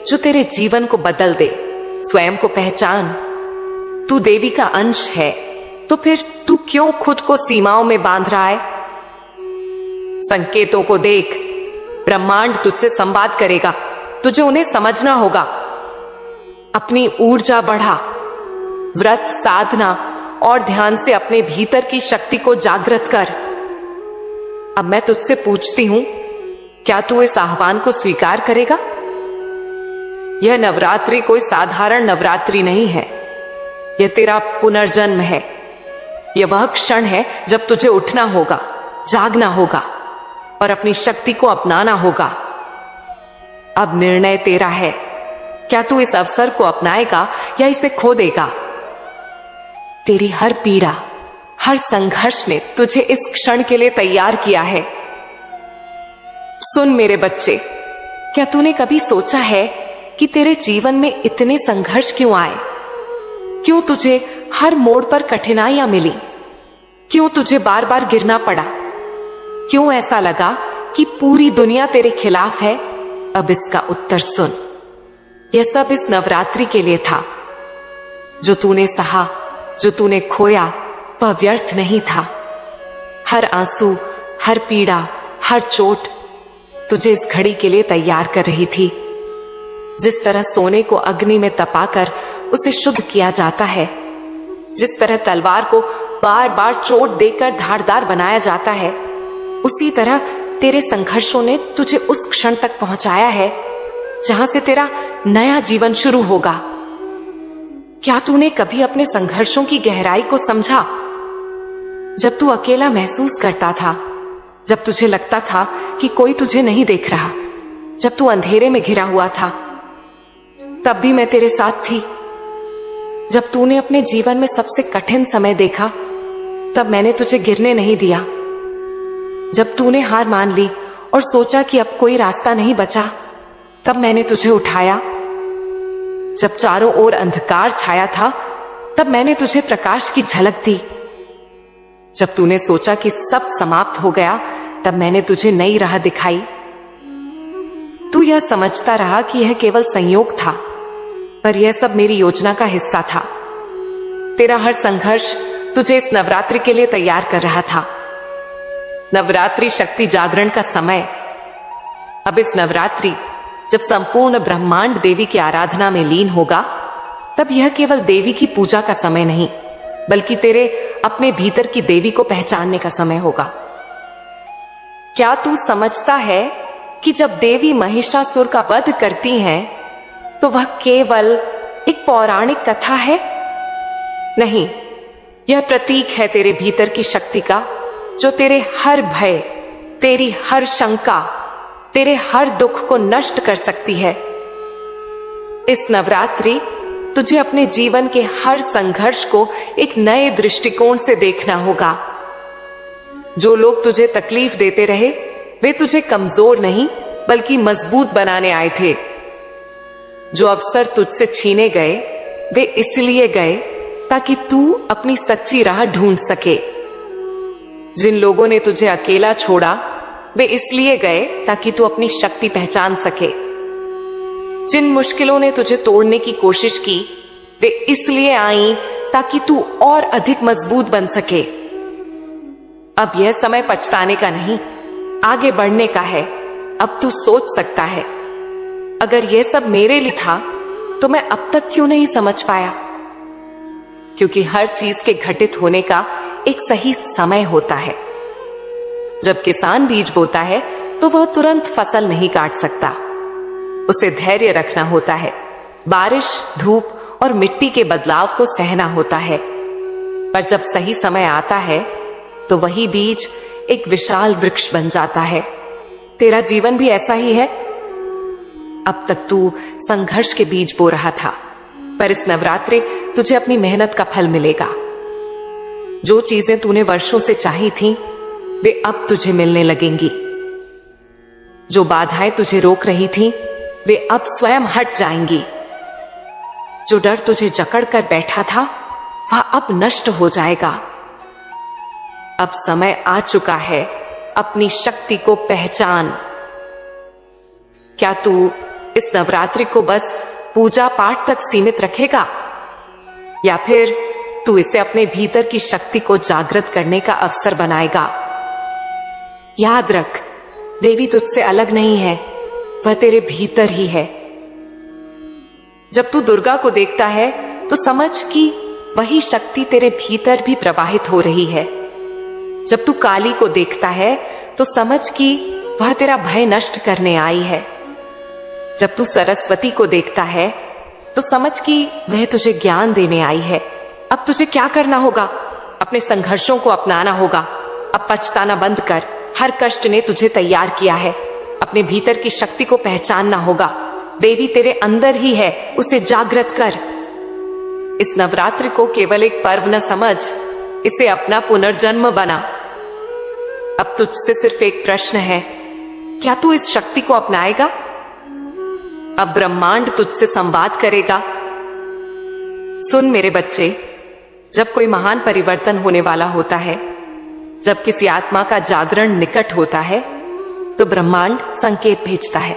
जो तेरे जीवन को बदल दे। स्वयं को पहचान, तू देवी का अंश है, तो फिर तू क्यों खुद को सीमाओं में बांध रहा है? संकेतों को देख, ब्रह्मांड तुझसे संवाद करेगा, तुझे उन्हें समझना होगा। अपनी ऊर्जा बढ़ा, व्रत, साधना और ध्यान से अपने भीतर की शक्ति को जागृत कर। अब मैं तुझसे पूछती हूं, क्या तू इस आह्वान को स्वीकार करेगा? यह नवरात्रि कोई साधारण नवरात्रि नहीं है। यह तेरा पुनर्जन्म है। यह वह क्षण है जब तुझे उठना होगा, जागना होगा और अपनी शक्ति को अपनाना होगा। अब निर्णय तेरा है। क्या तू इस अवसर को अपनाएगा या इसे खो देगा? तेरी हर पीड़ा, हर संघर्ष ने तुझे इस क्षण के लिए तैयार किया है। सुन मेरे बच्चे, क्या तूने कभी सोचा है कि तेरे जीवन में इतने संघर्ष क्यों आए? क्यों तुझे हर मोड़ पर कठिनाइयां मिली? क्यों तुझे बार बार गिरना पड़ा? क्यों ऐसा लगा कि पूरी दुनिया तेरे खिलाफ है? अब इसका उत्तर सुन। यह सब इस नवरात्रि के लिए था। जो तूने सहा, जो तूने खोया, वह व्यर्थ नहीं था। हर आंसू, हर पीड़ा, हर चोट तुझे इस घड़ी के लिए तैयार कर रही थी। जिस तरह सोने को अग्नि में तपाकर उसे शुद्ध किया जाता है, जिस तरह तलवार को बार बार चोट देकर धारदार बनाया जाता है, उसी तरह तेरे संघर्षों ने तुझे उस क्षण तक पहुंचाया है जहां से तेरा नया जीवन शुरू होगा। क्या तूने कभी अपने संघर्षों की गहराई को समझा? जब तू अकेला महसूस करता था, जब तुझे लगता था कि कोई तुझे नहीं देख रहा, जब तू अंधेरे में घिरा हुआ था, तब भी मैं तेरे साथ थी। जब तूने अपने जीवन में सबसे कठिन समय देखा, तब मैंने तुझे गिरने नहीं दिया। जब तूने हार मान ली और सोचा कि अब कोई रास्ता नहीं बचा, तब मैंने तुझे उठाया। जब चारों ओर अंधकार छाया था, तब मैंने तुझे प्रकाश की झलक दी। जब तूने सोचा कि सब समाप्त हो गया, तब मैंने तुझे नई राह दिखाई। तू यह समझता रहा कि यह केवल संयोग था, पर यह सब मेरी योजना का हिस्सा था। तेरा हर संघर्ष तुझे इस नवरात्रि के लिए तैयार कर रहा था। नवरात्रि शक्ति जागरण का समय। अब इस नवरात्रि जब संपूर्ण ब्रह्मांड देवी की आराधना में लीन होगा, तब यह केवल देवी की पूजा का समय नहीं, बल्कि तेरे अपने भीतर की देवी को पहचानने का समय होगा। क्या तू समझता है कि जब देवी महिषासुर का वध करती हैं, तो वह केवल एक पौराणिक कथा है? नहीं, यह प्रतीक है तेरे भीतर की शक्ति का, जो तेरे हर भय, तेरी हर शंका, तेरे हर दुख को नष्ट कर सकती है। इस नवरात्रि तुझे अपने जीवन के हर संघर्ष को एक नए दृष्टिकोण से देखना होगा। जो लोग तुझे तकलीफ देते रहे, वे तुझे कमजोर नहीं बल्कि मजबूत बनाने आए थे। जो अवसर तुझसे छीने गए, वे इसलिए गए ताकि तू अपनी सच्ची राह ढूंढ सके। जिन लोगों ने तुझे अकेला छोड़ा, वे इसलिए गए ताकि तू अपनी शक्ति पहचान सके। जिन मुश्किलों ने तुझे तोड़ने की कोशिश की, वे इसलिए आईं ताकि तू और अधिक मजबूत बन सके। अब यह समय पछताने का नहीं, आगे बढ़ने का है। अब तू सोच सकता है, अगर यह सब मेरे लिए था, तो मैं अब तक क्यों नहीं समझ पाया? क्योंकि हर चीज के घटित होने का एक सही समय होता है। जब किसान बीज बोता है, तो वह तुरंत फसल नहीं काट सकता। उसे धैर्य रखना होता है, बारिश, धूप और मिट्टी के बदलाव को सहना होता है। पर जब सही समय आता है, तो वही बीज एक विशाल वृक्ष बन जाता है। तेरा जीवन भी ऐसा ही है। अब तक तू संघर्ष के बीज बो रहा था, पर इस नवरात्रि तुझे अपनी मेहनत का फल मिलेगा। जो चीजें तूने वर्षों से चाही थीं, वे अब तुझे मिलने लगेंगी। जो बाधाएं तुझे रोक रही थीं, वे अब स्वयं हट जाएंगी। जो डर तुझे जकड़ कर बैठा था, वह अब नष्ट हो जाएगा। अब समय आ चुका है, अपनी शक्ति को पहचान। क्या तू इस नवरात्रि को बस पूजा पाठ तक सीमित रखेगा, या फिर तू इसे अपने भीतर की शक्ति को जागृत करने का अवसर बनाएगा? याद रख, देवी तुझसे अलग नहीं है, वह तेरे भीतर ही है। जब तू दुर्गा को देखता है, तो समझ कि वही शक्ति तेरे भीतर भी प्रवाहित हो रही है। जब तू काली को देखता है तो समझ कि वह तेरा भय नष्ट करने आई है। जब तू सरस्वती को देखता है तो समझ कि वह तुझे ज्ञान देने आई है। अब तुझे क्या करना होगा? अपने संघर्षों को अपनाना होगा। अब पछताना बंद कर। हर कष्ट ने तुझे तैयार किया है। अपने भीतर की शक्ति को पहचानना होगा। देवी तेरे अंदर ही है, उसे जागृत कर। इस नवरात्रि को केवल एक पर्व न समझ, इसे अपना पुनर्जन्म बना। अब तुझसे सिर्फ एक प्रश्न है, क्या तू इस शक्ति को अपनाएगा? अब ब्रह्मांड तुझसे संवाद करेगा। सुन मेरे बच्चे, जब कोई महान परिवर्तन होने वाला होता है, जब किसी आत्मा का जागरण निकट होता है, तो ब्रह्मांड संकेत भेजता है।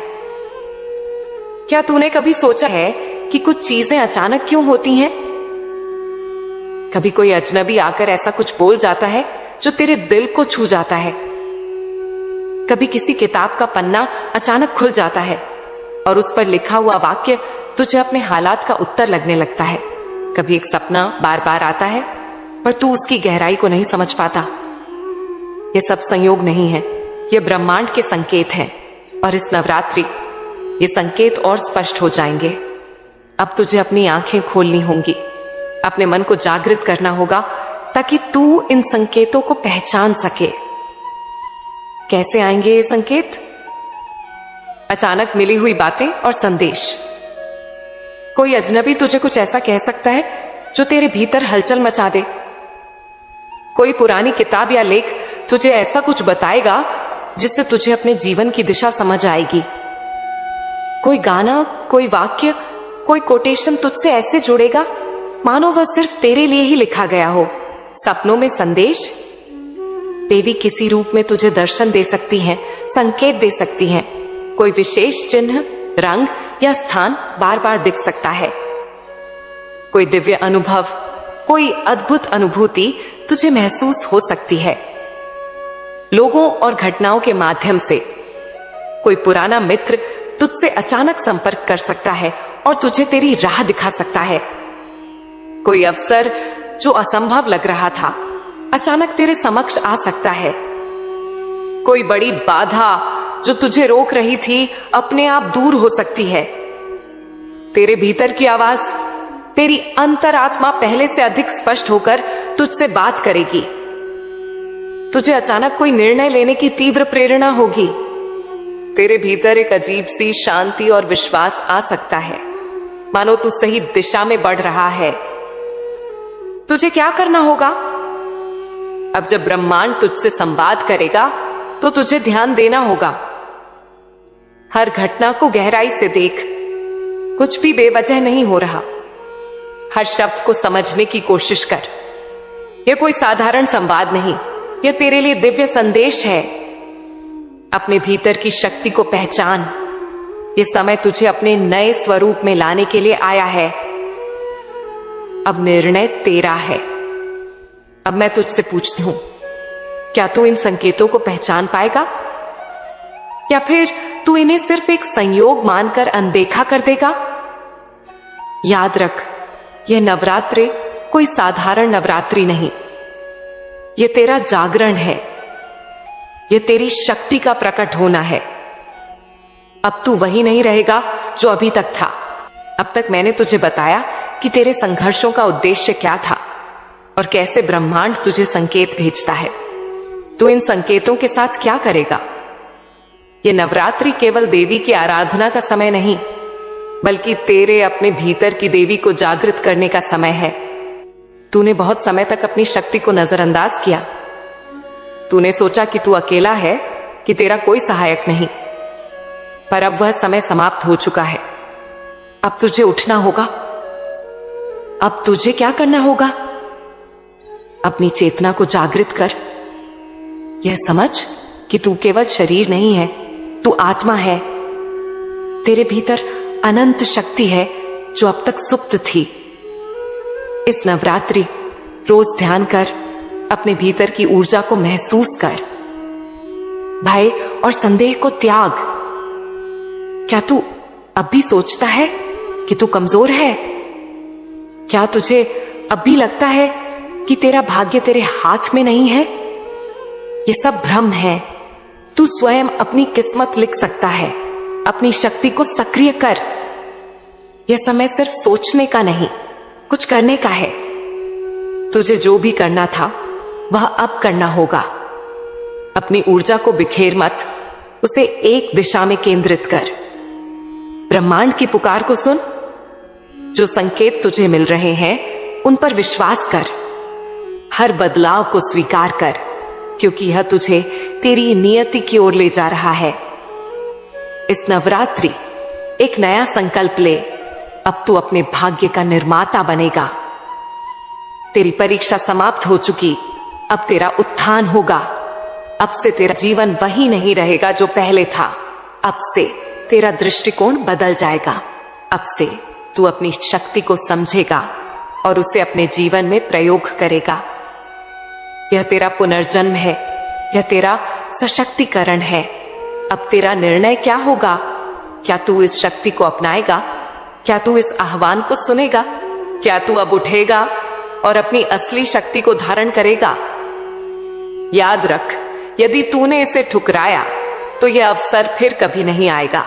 क्या तूने कभी सोचा है कि कुछ चीजें अचानक क्यों होती हैं? कभी कोई अजनबी आकर ऐसा कुछ बोल जाता है जो तेरे दिल को छू जाता है। कभी किसी किताब का पन्ना अचानक खुल जाता है और उस पर लिखा हुआ वाक्य तुझे अपने हालात का उत्तर लगने लगता है। कभी एक सपना बार बार आता है पर तू उसकी गहराई को नहीं समझ पाता। ये सब संयोग नहीं है, ये ब्रह्मांड के संकेत हैं। और इस नवरात्रि ये संकेत और स्पष्ट हो जाएंगे। अब तुझे अपनी आंखें खोलनी होंगी, अपने मन को जागृत करना होगा ताकि तू इन संकेतों को पहचान सके। कैसे आएंगे ये संकेत? अचानक मिली हुई बातें और संदेश। कोई अजनबी तुझे कुछ ऐसा कह सकता है जो तेरे भीतर हलचल मचा दे। कोई पुरानी किताब या लेख तुझे ऐसा कुछ बताएगा जिससे तुझे अपने जीवन की दिशा समझ आएगी। कोई गाना, कोई वाक्य, कोई कोटेशन तुझसे ऐसे जुड़ेगा मानो वह सिर्फ तेरे लिए ही लिखा गया हो। सपनों में संदेश। देवी किसी रूप में तुझे दर्शन दे सकती हैं, संकेत दे सकती हैं। कोई विशेष चिन्ह, रंग या स्थान बार बार दिख सकता है। कोई दिव्य अनुभव, कोई अद्भुत अनुभूति तुझे महसूस हो सकती है। लोगों और घटनाओं के माध्यम से कोई पुराना मित्र तुझसे अचानक संपर्क कर सकता है और तुझे तेरी राह दिखा सकता है। कोई अवसर जो असंभव लग रहा था अचानक तेरे समक्ष आ सकता है। कोई बड़ी बाधा जो तुझे रोक रही थी अपने आप दूर हो सकती है। तेरे भीतर की आवाज, तेरी अंतरात्मा पहले से अधिक स्पष्ट होकर तुझसे बात करेगी। तुझे अचानक कोई निर्णय लेने की तीव्र प्रेरणा होगी। तेरे भीतर एक अजीब सी शांति और विश्वास आ सकता है, मानो तू सही दिशा में बढ़ रहा है। तुझे क्या करना होगा? अब जब ब्रह्मांड तुझसे संवाद करेगा तो तुझे ध्यान देना होगा। हर घटना को गहराई से देख, कुछ भी बेवजह नहीं हो रहा। हर शब्द को समझने की कोशिश कर। यह कोई साधारण संवाद नहीं, यह तेरे लिए दिव्य संदेश है। अपने भीतर की शक्ति को पहचान। यह समय तुझे अपने नए स्वरूप में लाने के लिए आया है। अब निर्णय तेरा है। अब मैं तुझसे पूछती हूं, क्या तू इन संकेतों को पहचान पाएगा या फिर तू इन्हें सिर्फ एक संयोग मानकर अनदेखा कर देगा? याद रख, यह नवरात्रि कोई साधारण नवरात्रि नहीं, यह तेरा जागरण है, यह तेरी शक्ति का प्रकट होना है। अब तू वही नहीं रहेगा जो अभी तक था। अब तक मैंने तुझे बताया कि तेरे संघर्षों का उद्देश्य क्या था और कैसे ब्रह्मांड तुझे संकेत भेजता है। तू इन संकेतों के साथ क्या करेगा? यह नवरात्रि केवल देवी की आराधना का समय नहीं, बल्कि तेरे अपने भीतर की देवी को जागृत करने का समय है। तूने बहुत समय तक अपनी शक्ति को नजरअंदाज किया। तूने सोचा कि तू अकेला है, कि तेरा कोई सहायक नहीं, पर अब वह समय समाप्त हो चुका है। अब तुझे उठना होगा। अब तुझे क्या करना होगा? अपनी चेतना को जागृत कर। यह समझ कि तू केवल शरीर नहीं है, तू आत्मा है। तेरे भीतर अनंत शक्ति है जो अब तक सुप्त थी। इस नवरात्रि रोज ध्यान कर, अपने भीतर की ऊर्जा को महसूस कर। भय और संदेह को त्याग। क्या तू अब भी सोचता है कि तू कमजोर है? क्या तुझे अब भी लगता है कि तेरा भाग्य तेरे हाथ में नहीं है? ये सब भ्रम है। तू स्वयं अपनी किस्मत लिख सकता है। अपनी शक्ति को सक्रिय कर। यह समय सिर्फ सोचने का नहीं, कुछ करने का है। तुझे जो भी करना था वह अब करना होगा। अपनी ऊर्जा को बिखेर मत, उसे एक दिशा में केंद्रित कर। ब्रह्मांड की पुकार को सुन। जो संकेत तुझे मिल रहे हैं उन पर विश्वास कर। हर बदलाव को स्वीकार कर, क्योंकि यह तुझे तेरी नियति की ओर ले जा रहा है। इस नवरात्रि एक नया संकल्प ले। अब तू अपने भाग्य का निर्माता बनेगा। तेरी परीक्षा समाप्त हो चुकी, अब तेरा उत्थान होगा। अब से तेरा जीवन वही नहीं रहेगा जो पहले था। अब से तेरा दृष्टिकोण बदल जाएगा। अब से तू अपनी शक्ति को समझेगा और उसे अपने जीवन में प्रयोग करेगा। यह तेरा पुनर्जन्म है, यह तेरा सशक्तिकरण है। अब तेरा निर्णय क्या होगा? क्या तू इस शक्ति को अपनाएगा? क्या तू इस आह्वान को सुनेगा? क्या तू अब उठेगा और अपनी असली शक्ति को धारण करेगा? याद रख, यदि तूने इसे ठुकराया तो यह अवसर फिर कभी नहीं आएगा।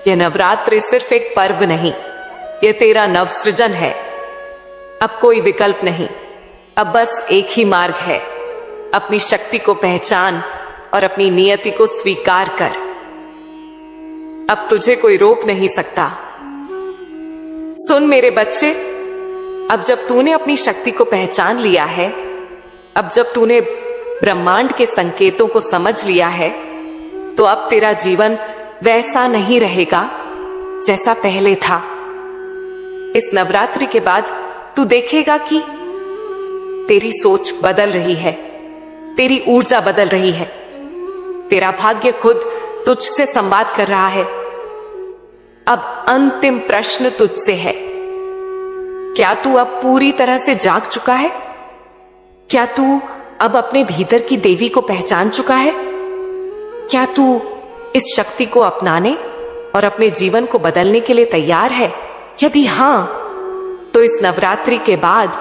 यह नवरात्रि सिर्फ एक पर्व नहीं, यह तेरा नवसृजन है। अब कोई विकल्प नहीं, अब बस एक ही मार्ग है। अपनी शक्ति को पहचान और अपनी नियति को स्वीकार कर। अब तुझे कोई रोक नहीं सकता। सुन मेरे बच्चे, अब जब तूने अपनी शक्ति को पहचान लिया है, अब जब तूने ब्रह्मांड के संकेतों को समझ लिया है, तो अब तेरा जीवन वैसा नहीं रहेगा जैसा पहले था। इस नवरात्रि के बाद तू देखेगा कि तेरी सोच बदल रही है, तेरी ऊर्जा बदल रही है। तेरा भाग्य खुद तुझसे संवाद कर रहा है। अब अंतिम प्रश्न तुझसे है, क्या तू अब पूरी तरह से जाग चुका है? क्या तू अब अपने भीतर की देवी को पहचान चुका है? क्या तू इस शक्ति को अपनाने और अपने जीवन को बदलने के लिए तैयार है? यदि हां, तो इस नवरात्रि के बाद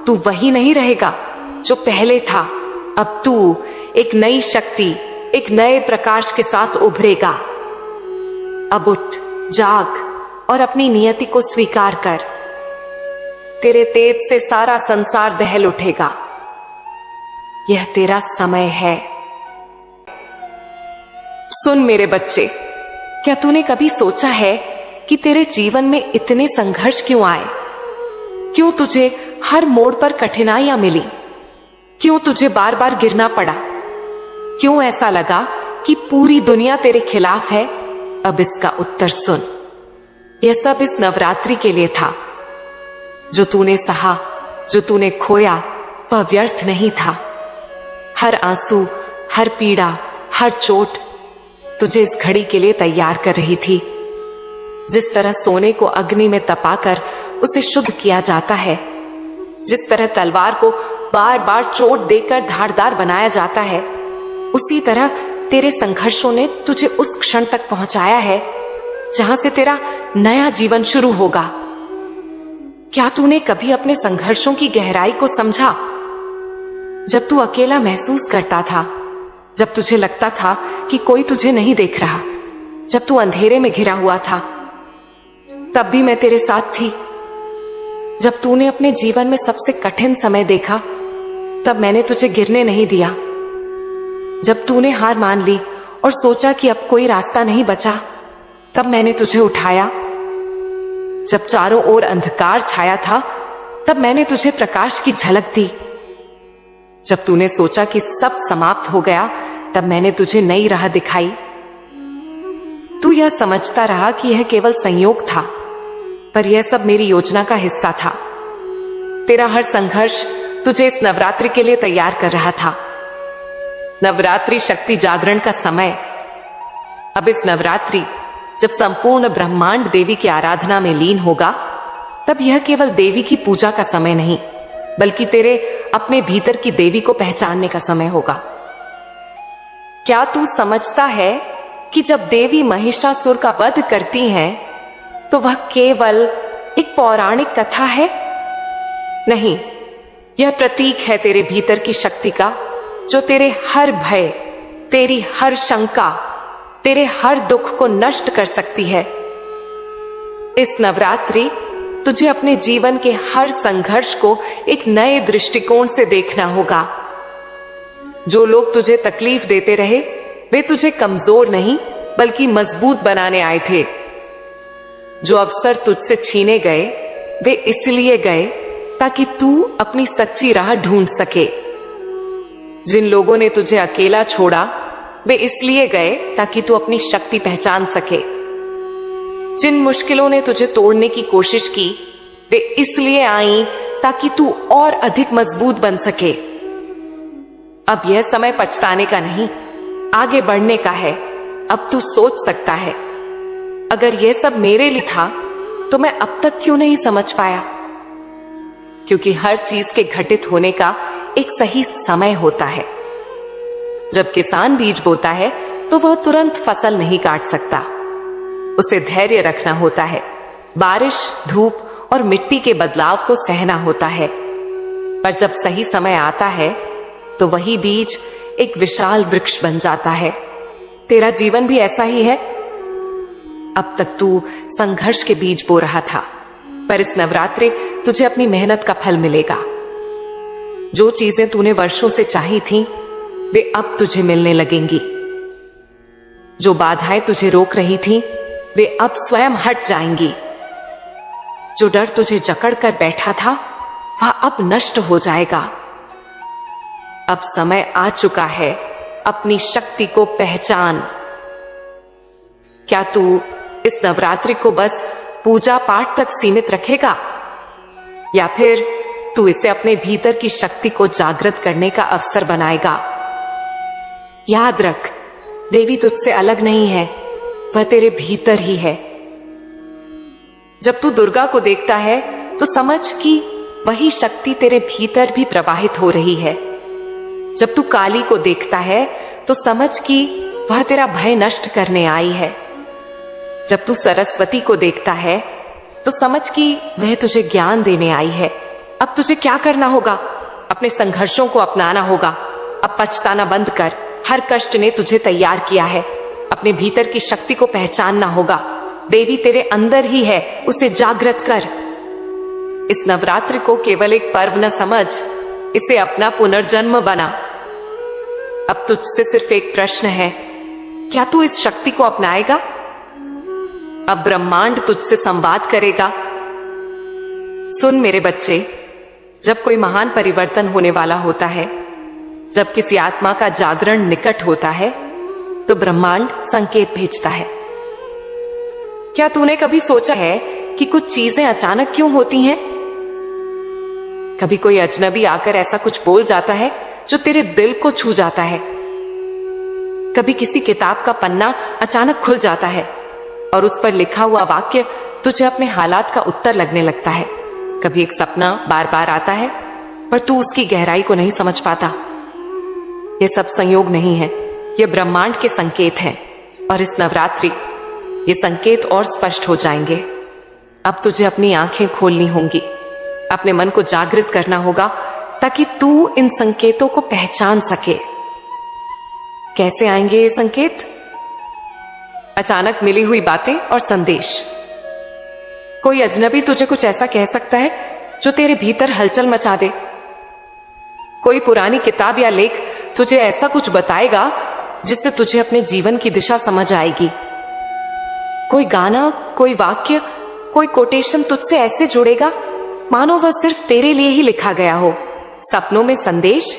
तू वही नहीं रहेगा जो पहले था। अब तू एक नई शक्ति, एक नए प्रकाश के साथ उभरेगा। अब उठ, जाग और अपनी नियति को स्वीकार कर। तेरे तेज से सारा संसार दहल उठेगा। यह तेरा समय है। सुन मेरे बच्चे, क्या तूने कभी सोचा है कि तेरे जीवन में इतने संघर्ष क्यों आए? क्यों तुझे हर मोड़ पर कठिनाइयां मिली? क्यों तुझे बार बार गिरना पड़ा? क्यों ऐसा लगा कि पूरी दुनिया तेरे खिलाफ है? अब इसका उत्तर सुन। यह सब इस नवरात्रि के लिए था। जो तूने सहा, जो तूने खोया, वह व्यर्थ नहीं था। हर आंसू, हर पीड़ा, हर चोट तुझे इस घड़ी के लिए तैयार कर रही थी। जिस तरह सोने को अग्नि में तपाकर उसे शुद्ध किया जाता है, जिस तरह तलवार को बार बार चोट देकर धारदार बनाया जाता है, उसी तरह तेरे संघर्षों ने तुझे उस क्षण तक पहुंचाया है जहां से तेरा नया जीवन शुरू होगा। क्या तूने कभी अपने संघर्षों की गहराई को समझा? जब तू अकेला महसूस करता था, जब तुझे लगता था कि कोई तुझे नहीं देख रहा, जब तू अंधेरे में घिरा हुआ था, तब भी मैं तेरे साथ थी। जब तूने अपने जीवन में सबसे कठिन समय देखा, तब मैंने तुझे गिरने नहीं दिया। जब तूने हार मान ली और सोचा कि अब कोई रास्ता नहीं बचा, तब मैंने तुझे उठाया। जब चारों ओर अंधकार छाया था, तब मैंने तुझे प्रकाश की झलक दी। जब तूने सोचा कि सब समाप्त हो गया, तब मैंने तुझे नई राह दिखाई। तू यह समझता रहा कि यह केवल संयोग था, पर यह सब मेरी योजना का हिस्सा था। तेरा हर संघर्ष तुझे इस नवरात्रि के लिए तैयार कर रहा था। नवरात्रि शक्ति जागरण का समय। अब इस नवरात्रि जब संपूर्ण ब्रह्मांड देवी की आराधना में लीन होगा, तब यह केवल देवी की पूजा का समय नहीं, बल्कि तेरे अपने भीतर की देवी को पहचानने का समय होगा। क्या तू समझता है कि जब देवी महिषासुर का वध करती हैं, तो वह केवल एक पौराणिक कथा है? नहीं, यह प्रतीक है तेरे भीतर की शक्ति का, जो तेरे हर भय, तेरी हर शंका, तेरे हर दुख को नष्ट कर सकती है। इस नवरात्रि तुझे अपने जीवन के हर संघर्ष को एक नए दृष्टिकोण से देखना होगा। जो लोग तुझे तकलीफ देते रहे, वे तुझे कमजोर नहीं बल्कि मजबूत बनाने आए थे। जो अवसर तुझसे छीने गए, वे इसलिए गए ताकि तू अपनी सच्ची राह ढूंढ सके। जिन लोगों ने तुझे अकेला छोड़ा, वे इसलिए गए ताकि तू अपनी शक्ति पहचान सके। जिन मुश्किलों ने तुझे तोड़ने की कोशिश की, वे इसलिए आई ताकि तू और अधिक मजबूत बन सके। अब यह समय पछताने का नहीं, आगे बढ़ने का है। अब तू सोच सकता है, अगर यह सब मेरे लिए था तो मैं अब तक क्यों नहीं समझ पाया? क्योंकि हर चीज के घटित होने का एक सही समय होता है। जब किसान बीज बोता है तो वह तुरंत फसल नहीं काट सकता। उसे धैर्य रखना होता है, बारिश, धूप और मिट्टी के बदलाव को सहना होता है। पर जब सही समय आता है तो वही बीज एक विशाल वृक्ष बन जाता है। तेरा जीवन भी ऐसा ही है। अब तक तू संघर्ष के बीज बो रहा था, पर इस नवरात्रि तुझे अपनी मेहनत का फल मिलेगा। जो चीजें तूने वर्षों से चाही थीं, वे अब तुझे मिलने लगेंगी। जो बाधाएं तुझे रोक रही थीं, वे अब स्वयं हट जाएंगी। जो डर तुझे जकड़ कर बैठा था, वह अब नष्ट हो जाएगा। अब समय आ चुका है, अपनी शक्ति को पहचान। क्या तू इस नवरात्रि को बस पूजा पाठ तक सीमित रखेगा, या फिर तू इसे अपने भीतर की शक्ति को जागृत करने का अवसर बनाएगा? याद रख, देवी तुझसे अलग नहीं है, वह तेरे भीतर ही है। जब तू दुर्गा को देखता है तो समझ कि वही शक्ति तेरे भीतर भी प्रवाहित हो रही है। जब तू काली को देखता है तो समझ कि वह तेरा भय नष्ट करने आई है। जब तू सरस्वती को देखता है तो समझ कि वह तुझे ज्ञान देने आई है। अब तुझे क्या करना होगा? अपने संघर्षों को अपनाना होगा। अब पछताना बंद कर, हर कष्ट ने तुझे तैयार किया है। अपने भीतर की शक्ति को पहचानना होगा। देवी तेरे अंदर ही है, उसे जागृत कर। इस नवरात्रि को केवल एक पर्व न समझ, इसे अपना पुनर्जन्म बना। अब तुझसे सिर्फ एक प्रश्न है, क्या तू इस शक्ति को अपनाएगा? अब ब्रह्मांड तुझसे संवाद करेगा। सुन मेरे बच्चे, जब कोई महान परिवर्तन होने वाला होता है, जब किसी आत्मा का जागरण निकट होता है, तो ब्रह्मांड संकेत भेजता है। क्या तूने कभी सोचा है कि कुछ चीजें अचानक क्यों होती हैं? कभी कोई अजनबी आकर ऐसा कुछ बोल जाता है जो तेरे दिल को छू जाता है। कभी किसी किताब का पन्ना अचानक खुल जाता है और उस पर लिखा हुआ वाक्य तुझे अपने हालात का उत्तर लगने लगता है। कभी एक सपना बार बार आता है पर तू उसकी गहराई को नहीं समझ पाता। ये सब संयोग नहीं है, ये ब्रह्मांड के संकेत हैं। और इस नवरात्रि ये संकेत और स्पष्ट हो जाएंगे। अब तुझे अपनी आंखें खोलनी होंगी, अपने मन को जागृत करना होगा ताकि तू इन संकेतों को पहचान सके। कैसे आएंगे ये संकेत? अचानक मिली हुई बातें और संदेश। कोई अजनबी तुझे कुछ ऐसा कह सकता है जो तेरे भीतर हलचल मचा दे। कोई पुरानी किताब या लेख तुझे ऐसा कुछ बताएगा जिससे तुझे अपने जीवन की दिशा समझ आएगी। कोई गाना, कोई वाक्य, कोई कोटेशन तुझसे ऐसे जुड़ेगा मानो वह सिर्फ तेरे लिए ही लिखा गया हो। सपनों में संदेश।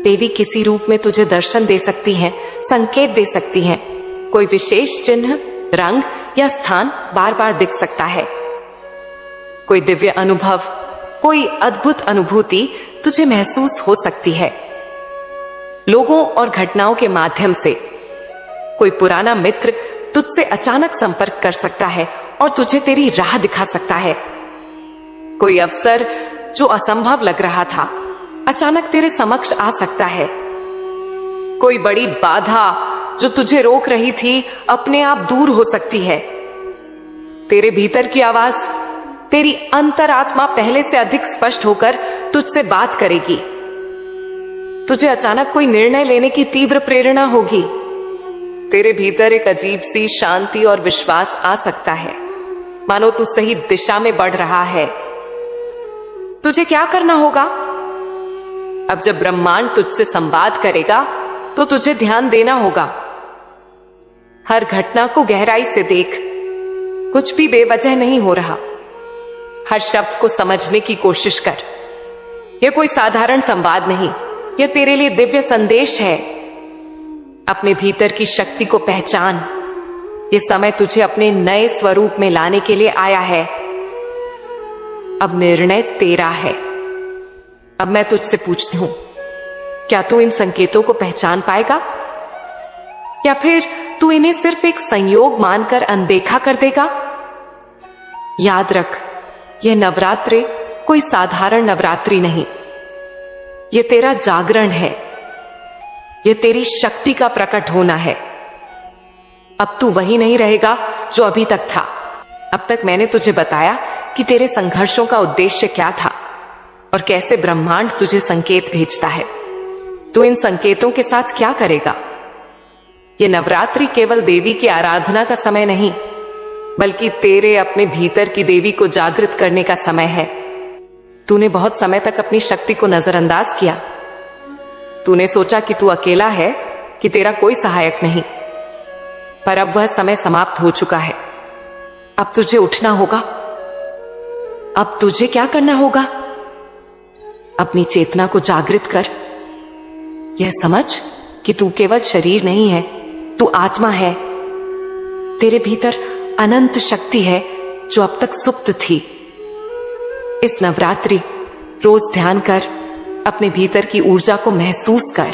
देवी किसी रूप में तुझे दर्शन दे सकती हैं, संकेत दे सकती हैं। कोई विशेष चिन्ह, रंग या स्थान बार बार दिख सकता है। कोई दिव्य अनुभव, कोई अद्भुत अनुभूति तुझे महसूस हो सकती है। लोगों और घटनाओं के माध्यम से कोई पुराना मित्र तुझसे अचानक संपर्क कर सकता है और तुझे तेरी राह दिखा सकता है। कोई अवसर जो असंभव लग रहा था अचानक तेरे समक्ष आ सकता है। कोई बड़ी बाधा जो तुझे रोक रही थी अपने आप दूर हो सकती है। तेरे भीतर की आवाज तेरी अंतरात्मा पहले से अधिक स्पष्ट होकर तुझसे बात करेगी। तुझे अचानक कोई निर्णय लेने की तीव्र प्रेरणा होगी। तेरे भीतर एक अजीब सी शांति और विश्वास आ सकता है, मानो तू सही दिशा में बढ़ रहा है। तुझे क्या करना होगा? अब जब ब्रह्मांड तुझसे संवाद करेगा तो तुझे ध्यान देना होगा। हर घटना को गहराई से देख, कुछ भी बेवजह नहीं हो रहा। हर शब्द को समझने की कोशिश कर। यह कोई साधारण संवाद नहीं, यह तेरे लिए दिव्य संदेश है। अपने भीतर की शक्ति को पहचान। यह समय तुझे अपने नए स्वरूप में लाने के लिए आया है। अब निर्णय तेरा है। अब मैं तुझसे पूछती हूं, क्या तू इन संकेतों को पहचान पाएगा, या फिर तू इन्हें सिर्फ एक संयोग मानकर अनदेखा कर देगा? याद रख, यह नवरात्रि कोई साधारण नवरात्रि नहीं। यह तेरा जागरण है। यह तेरी शक्ति का प्रकट होना है। अब तू वही नहीं रहेगा जो अभी तक था। अब तक मैंने तुझे बताया कि तेरे संघर्षों का उद्देश्य क्या था और कैसे ब्रह्मांड तुझे संकेत भेजता है। तू इन संकेतों के साथ क्या करेगा? यह नवरात्रि केवल देवी की आराधना का समय नहीं, बल्कि तेरे अपने भीतर की देवी को जागृत करने का समय है। तूने बहुत समय तक अपनी शक्ति को नजरअंदाज किया। तूने सोचा कि तू अकेला है, कि तेरा कोई सहायक नहीं। पर अब वह समय समाप्त हो चुका है। अब तुझे उठना होगा। अब तुझे क्या करना होगा? अपनी चेतना को जागृत कर। यह समझ कि तू केवल शरीर नहीं है, तू आत्मा है। तेरे भीतर अनंत शक्ति है जो अब तक सुप्त थी। इस नवरात्रि रोज ध्यान कर, अपने भीतर की ऊर्जा को महसूस कर।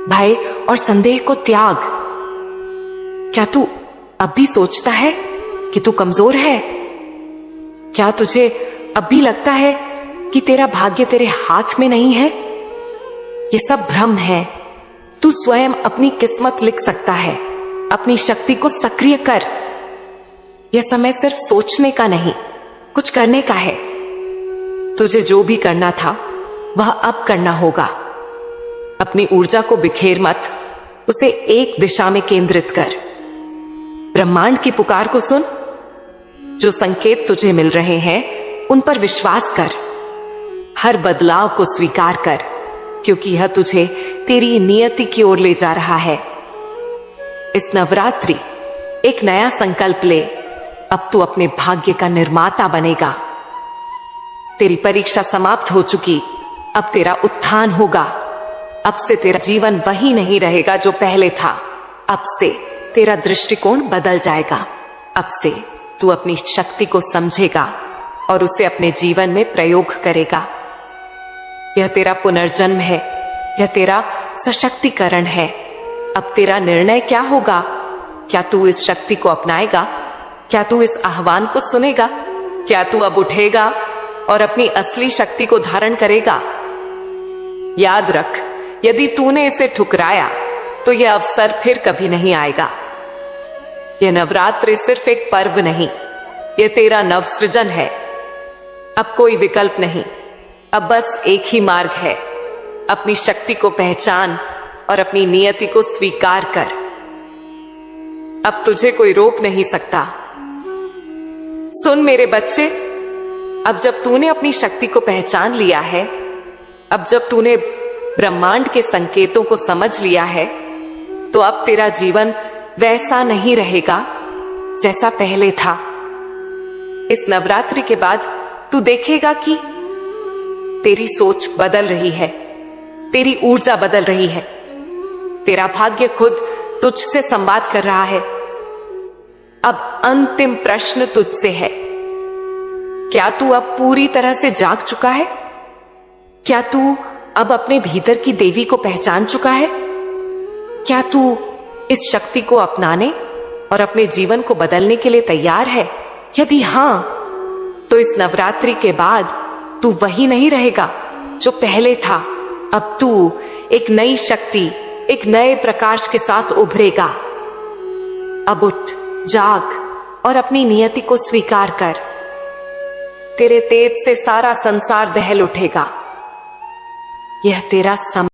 भय और संदेह को त्याग। क्या तू अब भी सोचता है कि तू कमजोर है? क्या तुझे अब भी लगता है कि तेरा भाग्य तेरे हाथ में नहीं है? ये सब भ्रम है। तू स्वयं अपनी किस्मत लिख सकता है। अपनी शक्ति को सक्रिय कर। यह समय सिर्फ सोचने का नहीं, कुछ करने का है। तुझे जो भी करना था वह अब करना होगा। अपनी ऊर्जा को बिखेर मत, उसे एक दिशा में केंद्रित कर। ब्रह्मांड की पुकार को सुन। जो संकेत तुझे मिल रहे हैं उन पर विश्वास कर। हर बदलाव को स्वीकार कर, क्योंकि यह तुझे तेरी नियति की ओर ले जा रहा है। इस नवरात्रि एक नया संकल्प ले। अब तू अपने भाग्य का निर्माता बनेगा। तेरी परीक्षा समाप्त हो चुकी। अब तेरा उत्थान होगा। अब से तेरा जीवन वही नहीं रहेगा जो पहले था। अब से तेरा दृष्टिकोण बदल जाएगा। अब से तू अपनी शक्ति को समझेगा और उसे अपने जीवन में प्रयोग करेगा। यह तेरा पुनर्जन्म है। यह तेरा सशक्तिकरण है। अब तेरा निर्णय क्या होगा? क्या तू इस शक्ति को अपनाएगा? क्या तू इस आह्वान को सुनेगा? क्या तू अब उठेगा और अपनी असली शक्ति को धारण करेगा? याद रख, यदि तूने इसे ठुकराया तो यह अवसर फिर कभी नहीं आएगा। यह नवरात्रि सिर्फ एक पर्व नहीं, यह तेरा नवसृजन है। अब कोई विकल्प नहीं, अब बस एक ही मार्ग है। अपनी शक्ति को पहचान और अपनी नियति को स्वीकार कर। अब तुझे कोई रोक नहीं सकता। सुन मेरे बच्चे, अब जब तूने अपनी शक्ति को पहचान लिया है, अब जब तूने ब्रह्मांड के संकेतों को समझ लिया है, तो अब तेरा जीवन वैसा नहीं रहेगा जैसा पहले था। इस नवरात्रि के बाद तू देखेगा कि तेरी सोच बदल रही है, तेरी ऊर्जा बदल रही है। तेरा भाग्य खुद तुझसे संवाद कर रहा है। अब अंतिम प्रश्न तुझसे है, क्या तू अब पूरी तरह से जाग चुका है? क्या तू अब अपने भीतर की देवी को पहचान चुका है? क्या तू इस शक्ति को अपनाने और अपने जीवन को बदलने के लिए तैयार है? यदि हां, तो इस नवरात्रि के बाद तू वही नहीं रहेगा जो पहले था। अब तू एक नई शक्ति, एक नए प्रकाश के साथ उभरेगा। अब उठ, जाग और अपनी नियति को स्वीकार कर। तेरे तेज से सारा संसार दहल उठेगा। यह तेरा समय